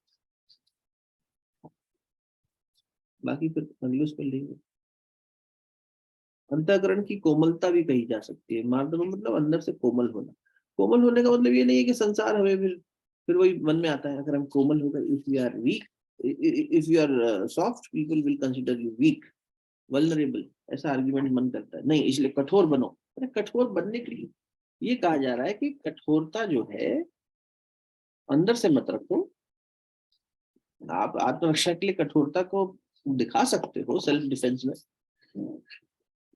बाकी फिर अगले उस पर लेंगे। अंतःकरण की कोमलता भी कही जा सकती है, मार्दव मतलब अंदर से कोमल होना। कोमल होने का मतलब ये नहीं है कि संसार हमें फिर वही मन में आता है, अगर हम कोमल हो गए, if you are weak, if you are soft, people will consider you weak, vulnerable, ऐसा आर्ग्यूमेंट मन करता है, नहीं इसलिए कठोर बनो। अरे कठोर बनने के लिए ये कहा जा रहा है कि कठोरता जो है अंदर से मत रखो। आप आत्मरक्षा के लिए कठोरता को दिखा सकते हो सेल्फ डिफेंस में,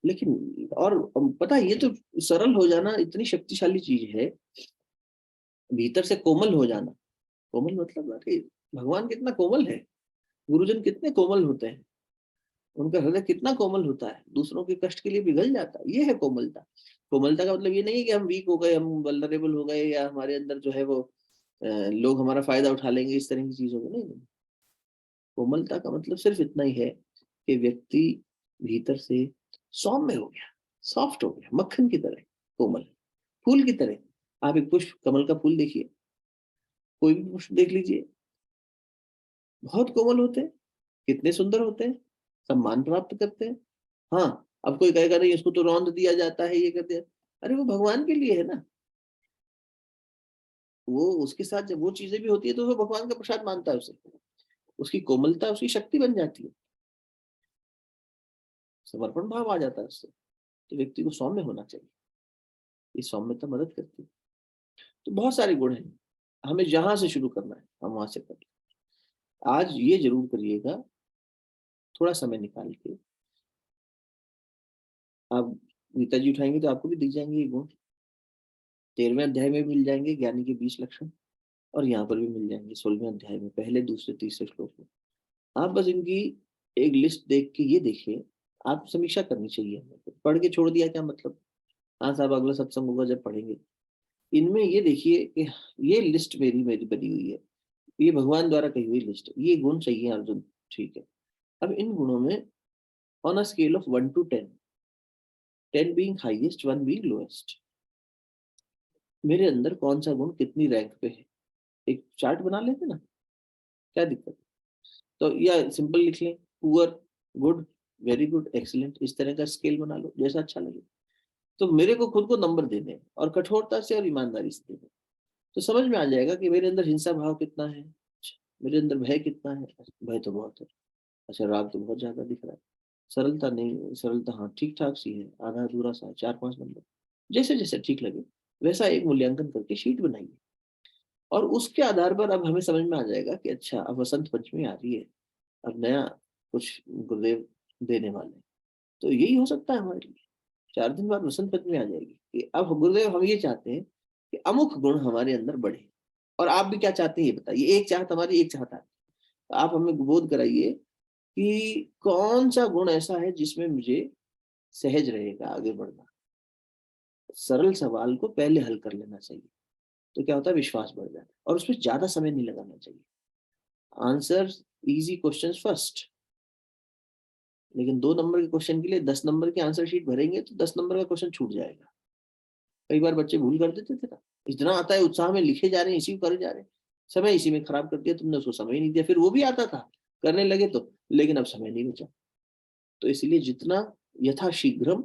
लेकिन और पता है, ये तो सरल हो जाना इतनी शक्तिशाली चीज है, भीतर से कोमल हो जाना। कोमल मतलब अरे भगवान कितना कोमल है, गुरुजन कितने कोमल होते हैं, उनका हृदय कितना कोमल होता है, दूसरों के कष्ट के लिए पिघल जाता है, ये है कोमलता। कोमलता का मतलब ये नहीं है कि हम वीक हो गए, हम वल्नरेबल हो गए, या हमारे अंदर जो है वो लोग हमारा फायदा उठा लेंगे, इस तरह की चीज होगी, नहीं नहीं। कोमलता का मतलब सिर्फ इतना ही है कि व्यक्ति भीतर से सौम्य हो गया, सॉफ्ट हो गया, मक्खन की तरह कोमल, फूल की तरह। आप एक पुष्प, कमल का फूल देखिए, कोई भी पुष्प देख लीजिए, बहुत कोमल होते हैं, कितने सुंदर होते हैं, सम्मान प्राप्त करते हैं। हाँ, अब कोई कहेगा नहीं इसको तो रौंद दिया जाता है, ये कर दिया, अरे वो भगवान के लिए है ना, वो उसके साथ जब वो चीजें भी होती है तो वो भगवान का प्रसाद मानता है उसे, उसकी कोमलता उसकी शक्ति बन जाती है, समर्पण भाव आ जाता है उससे। तो व्यक्ति को सौम्य होना चाहिए, ये सौम्यता मदद करती है। तो बहुत सारे गुण हैं, हमें जहां से शुरू करना है हम वहां से करें। आज ये जरूर करिएगा, थोड़ा समय निकाल के आप गीता जी उठाएंगे तो आपको भी दिख जाएंगे ये गुण। 13वें अध्याय में भी मिल जाएंगे ज्ञानी के 20 लक्षण, और यहाँ पर भी मिल जाएंगे 16वें अध्याय में पहले दूसरे तीसरे श्लोक में। आप बस इनकी एक लिस्ट देख के ये देखिए, आप समीक्षा करनी चाहिए हमें, तो पढ़ के छोड़ दिया क्या मतलब, हाँ साहब अगला सत्संग होगा जब पढ़ेंगे। इनमें ये देखिए कि ये लिस्ट मेरी मेरी बनी हुई है, ये भगवान द्वारा कही हुई लिस्ट है, ये गुण चाहिए अर्जुन, ठीक है। अब इन गुणों में on a scale of 1 to 10, 10 being highest, 1 being lowest, मेरे अंदर कौन सा गुण कितनी रैंक पे है, एक चार्ट बना लेते ना, क्या दिक्कत है? तो या सिंपल लिख लें, poor, good, very good, excellent, इस तरह का स्केल बना लो जैसा अच्छा लगे। तो मेरे को खुद को नंबर देने हैं, और कठोरता से और ईमानदारी से देने, तो समझ में आ जाएगा कि मेरे अंदर हिंसा भाव कितना है, अच्छा, मेरे अंदर भय कितना है, भय तो बहुत है, अच्छा राग तो बहुत ज्यादा दिख रहा है, सरलता नहीं, सरलता हाँ ठीक ठाक सी है, आधा अधूरा सा है, 4-5 नंबर, जैसे जैसे ठीक लगे वैसा एक मूल्यांकन करके शीट बनाइए। और उसके आधार पर अब हमें समझ में आ जाएगा कि अच्छा अब वसंत पंचमी आ रही है, अब नया कुछ गुरुदेव देने वाले हैं। तो यही हो सकता है हमारे लिए, 4 दिन बाद वसंत पंचमी आ जाएगी कि अब गुरुदेव हम ये चाहते हैं कि अमुक गुण हमारे अंदर बढ़े। और आप भी क्या चाहते हैं ये बताइए, एक चाहत हमारी एक चाहत है, तो आप हमें बोध कराइए कि कौन सा गुण ऐसा है जिसमें मुझे सहज रहेगा आगे बढ़ना। सरल सवाल को पहले हल कर लेना चाहिए, तो क्या होता है, विश्वास बढ़ जाता है, और उसमें ज्यादा समय नहीं लगाना चाहिए। आंसर इजी क्वेश्चन फर्स्ट, लेकिन 2 नंबर के क्वेश्चन के लिए 10 नंबर की आंसर शीट भरेंगे तो 10 नंबर का क्वेश्चन छूट जाएगा। कई बार बच्चे भूल कर देते थे ना, इतना आता है उत्साह में लिखे जा रहे हैं, इसी को करे जा रहे हैं, समय इसी में खराब कर दिया तुमने, उसको समय ही नहीं दिया, फिर वो भी आता था करने लगे तो, लेकिन अब समय नहीं बचा। तो इसलिए जितना यथाशीघ्रम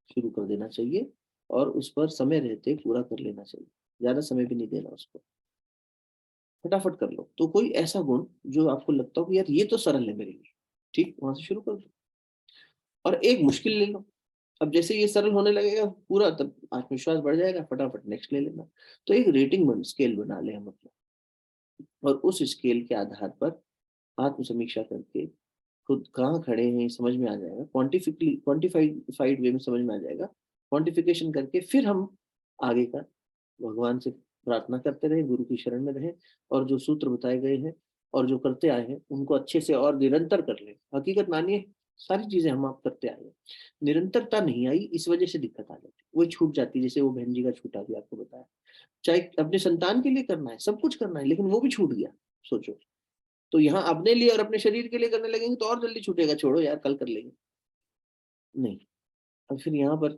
शुरू कर देना चाहिए, और उस पर समय रहते पूरा कर लेना चाहिए, ज्यादा समय भी नहीं देना उसको, फटाफट कर लो। तो कोई ऐसा गुण जो आपको लगता हो कि यार ये तो सरल है मेरे लिए, ठीक, वहां से शुरू कर दो। और एक मुश्किल ले लो, अब जैसे ये सरल होने लगेगा पूरा, तब आत्मविश्वास बढ़ जाएगा, फटाफट नेक्स्ट ले लेना। तो एक रेटिंग स्केल बना ले हम अपना, और उस स्केल के आधार पर आत्म समीक्षा करके खुद कहाँ खड़े हैं समझ में आ जाएगा, क्वान्टिफाइड वे में समझ में आ जाएगा। क्वांटिफिकेशन करके फिर हम आगे का भगवान से प्रार्थना करते रहे, गुरु की शरण में रहे, और जो सूत्र बताए गए हैं और जो करते आए हैं उनको अच्छे से और निरंतर कर ले। हकीकत मानिए सारी चीजें हम आप करते आए हैं, निरंतरता नहीं आई, इस वजह से दिक्कत आ जाती, वो छूट जाती, जैसे वो बहन जी का छूटा भी आपको बताया। चाहे अपने संतान के लिए करना है, सब कुछ करना है, लेकिन वो भी छूट गया, सोचो। तो यहाँ अपने लिए और अपने शरीर के लिए करने लगेंगे तो और जल्दी छूटेगा, छोड़ो यार कल कर लेंगे, नहीं। अब फिर यहाँ पर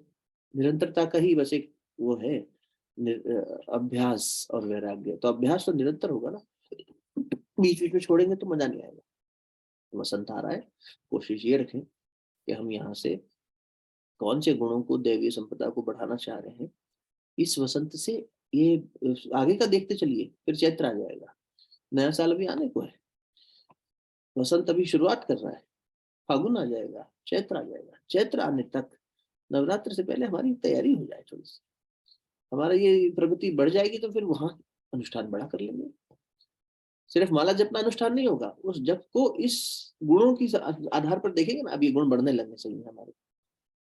निरंतरता का ही बस एक वो है, अभ्यास और वैराग्य। तो अभ्यास तो निरंतर होगा ना, बीच बीच में छोड़ेंगे तो मजा नहीं आएगा। वसंत आ रहा है, कोशिश ये रखें कि हम यहाँ से कौन से गुणों को, दैवीय संपदा को बढ़ाना चाह रहे हैं इस वसंत से। ये आगे का देखते चलिए, फिर चैत्र आ जाएगा, नया साल अभी आने को है, वसंत अभी शुरुआत कर रहा है, फागुन आ जाएगा, चैत्र आ जाएगा, चैत्र आने तक नवरात्र से पहले हमारी तैयारी हो जाए थोड़ी सी, हमारा ये प्रगति बढ़ जाएगी, तो फिर वहां अनुष्ठान बड़ा कर लेंगे। सिर्फ माला जपना अनुष्ठान नहीं होगा, उस जप को इस गुणों की आधार पर देखेंगे ना, अब ये गुण बढ़ने लगने चाहिए हमारे।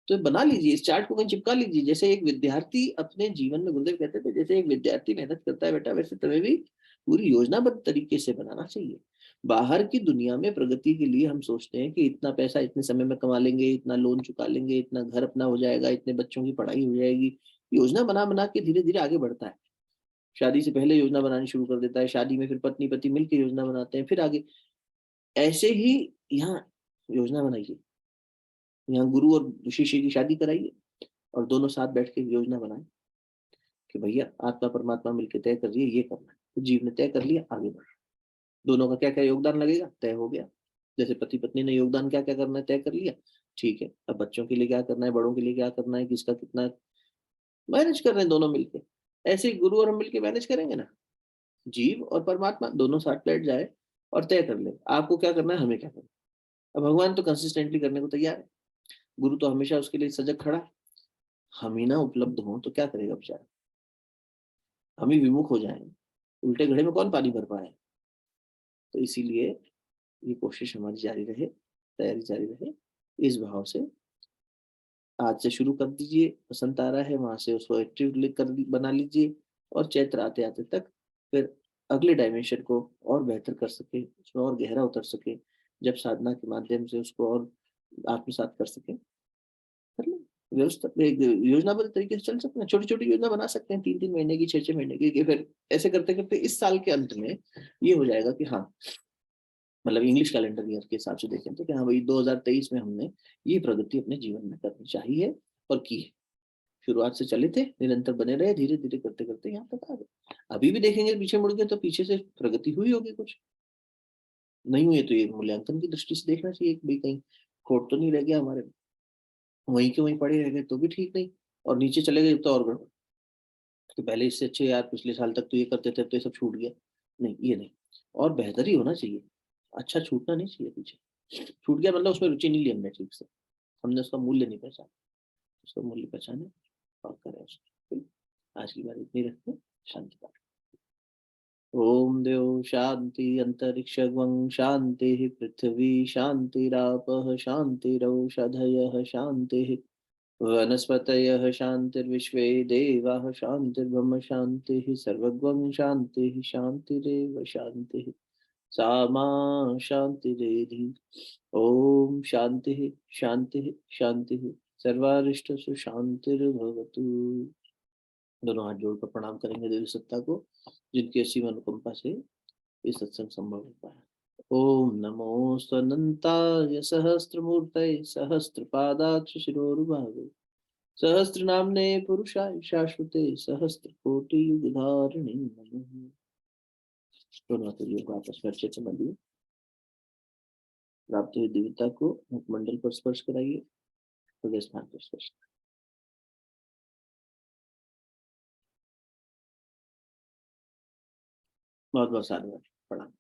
तो बना लीजिए, इस चार्ट को कहीं चिपका लीजिए, जैसे एक विद्यार्थी अपने जीवन में, गुरुदेव कहते थे जैसे एक विद्यार्थी मेहनत करता है बेटा, वैसे तुम्हें भी पूरी योजनाबद्ध तरीके से बनाना चाहिए। बाहर की दुनिया में प्रगति के लिए हम सोचते हैं कि इतना पैसा इतने समय में कमा लेंगे, इतना लोन चुका लेंगे, इतना घर अपना हो जाएगा, इतने बच्चों की पढ़ाई हो जाएगी। योजना बना बना के धीरे धीरे आगे बढ़ता है, शादी से पहले योजना बनानी शुरू कर देता है, शादी में फिर पत्नी पति मिलकर योजना बनाते हैं, फिर आगे। ऐसे ही यहाँ योजना बनाइए, यहाँ गुरु और शिष्य की शादी कराइए, और दोनों साथ बैठ के योजना बनाए कि भैया आत्मा परमात्मा मिलकर तय कर रही है ये करना है, तो जीव ने तय कर लिया, आगे बढ़। दोनों का क्या क्या योगदान लगेगा तय हो गया, जैसे पति पत्नी ने योगदान क्या क्या करना है तय कर लिया, ठीक है। अब बच्चों के लिए क्या करना है, बड़ों के लिए क्या करना है, किसका कितना मैनेज कर रहे हैं दोनों मिलके। ऐसे ही गुरु और हम मिलके मैनेज करेंगे ना, जीव और परमात्मा दोनों साथ बैठ जाए और तय कर ले आपको क्या करना है, हमें क्या करना है। अब भगवान तो कंसिस्टेंटली करने को तैयार है, गुरु तो हमेशा उसके लिए सजग खड़ा है। हम ही ना उपलब्ध हों तो क्या करेगा बेचारा, हम ही विमुख हो जाएंगे, उल्टे घड़े में कौन पानी भर पाए। तो इसीलिए ये कोशिश हमारी जारी रहे, तैयारी जारी रहे, इस भाव से आज से शुरू कर दीजिए। बसंत आ रहा है, वहां से उसको एक्टिव कर बना लीजिए, और चैत्र आते आते तक फिर अगले डायमेंशन को और बेहतर कर सके, उसमें और गहरा उतर सके, जब साधना के माध्यम से उसको और आत्मसात कर सके, कर ले। व्यवस्था एक योजनाबद्ध तरीके से चल सकते हैं, छोटी छोटी योजना बना सकते हैं, 3 3 महीने की, 6 6 महीने की, कि फिर ऐसे करते करते इस साल के अंत में ये हो जाएगा कि हाँ, मतलब इंग्लिश कैलेंडर ईयर के हिसाब से देखें तो कि हाँ भाई 2023 में हमने ये प्रगति अपने जीवन में करनी चाहिए और की है। शुरुआत से चले थे, निरंतर बने रहे, धीरे धीरे करते करते यहाँ तक आ गए। अभी भी देखेंगे पीछे मुड़ के तो पीछे से प्रगति हुई होगी, कुछ नहीं हुई है तो ये मूल्यांकन की दृष्टि से देखना चाहिए कि भाई कहीं खोट तो नहीं रह गया हमारे में। वहीं के वहीं पड़े रह गए तो भी ठीक नहीं, और नीचे चले गए तो और गड़बड़, तो पहले इससे अच्छे यार पिछले साल तक तो ये करते थे, तो ये सब छूट गया। नहीं, ये नहीं, और बेहतर ही होना चाहिए, अच्छा छूटना नहीं चाहिए पीछे। छूट गया मतलब उसमें रुचि नहीं ली हमने ठीक से, हमने उसका मूल्य नहीं पहचाना, उसका मूल्य पहचाने और करें उसको। आज की बात इतनी रखते हैं, शांति पाठ। ओम देव शांति अंतरिक्ष शांति पृथ्वी शांतिरापः शांतिरौषधयः शांति वनस्पतयः शान्तिर्विश्वे देवाः शान्तिर्ब्रह्म शान्तिः सर्वगं शान्तिः शान्तिरेव शान्तिः सा मा शान्तिरेधि। ओम शांतिः शांतिः शांतिः सर्वारिष्टसु शांतिर्भवतु। दोनों हाथ जोड़कर प्रणाम करेंगे देवी सत्ता को, जिनकी असीम अनुकंपा से ये सत्संग संभव हो पाया। ओम नमो स्वनंताय सहस्त्रमूर्तये सहस्त्रपादाक्ष शिरोरुभावे सहस्रनाम्ने पुरुषाय शाश्वते सहस्रकोटियुगधारिणे नमः। दोनों हाथों को आपस में अच्छे से मलिए, प्राप्त हुई दिव्यता को मुखमंडल पर स्पर्श कराइए, हृदय स्थान पर स्पर्श। बहुत बहुत साधुवाद, प्रणाम।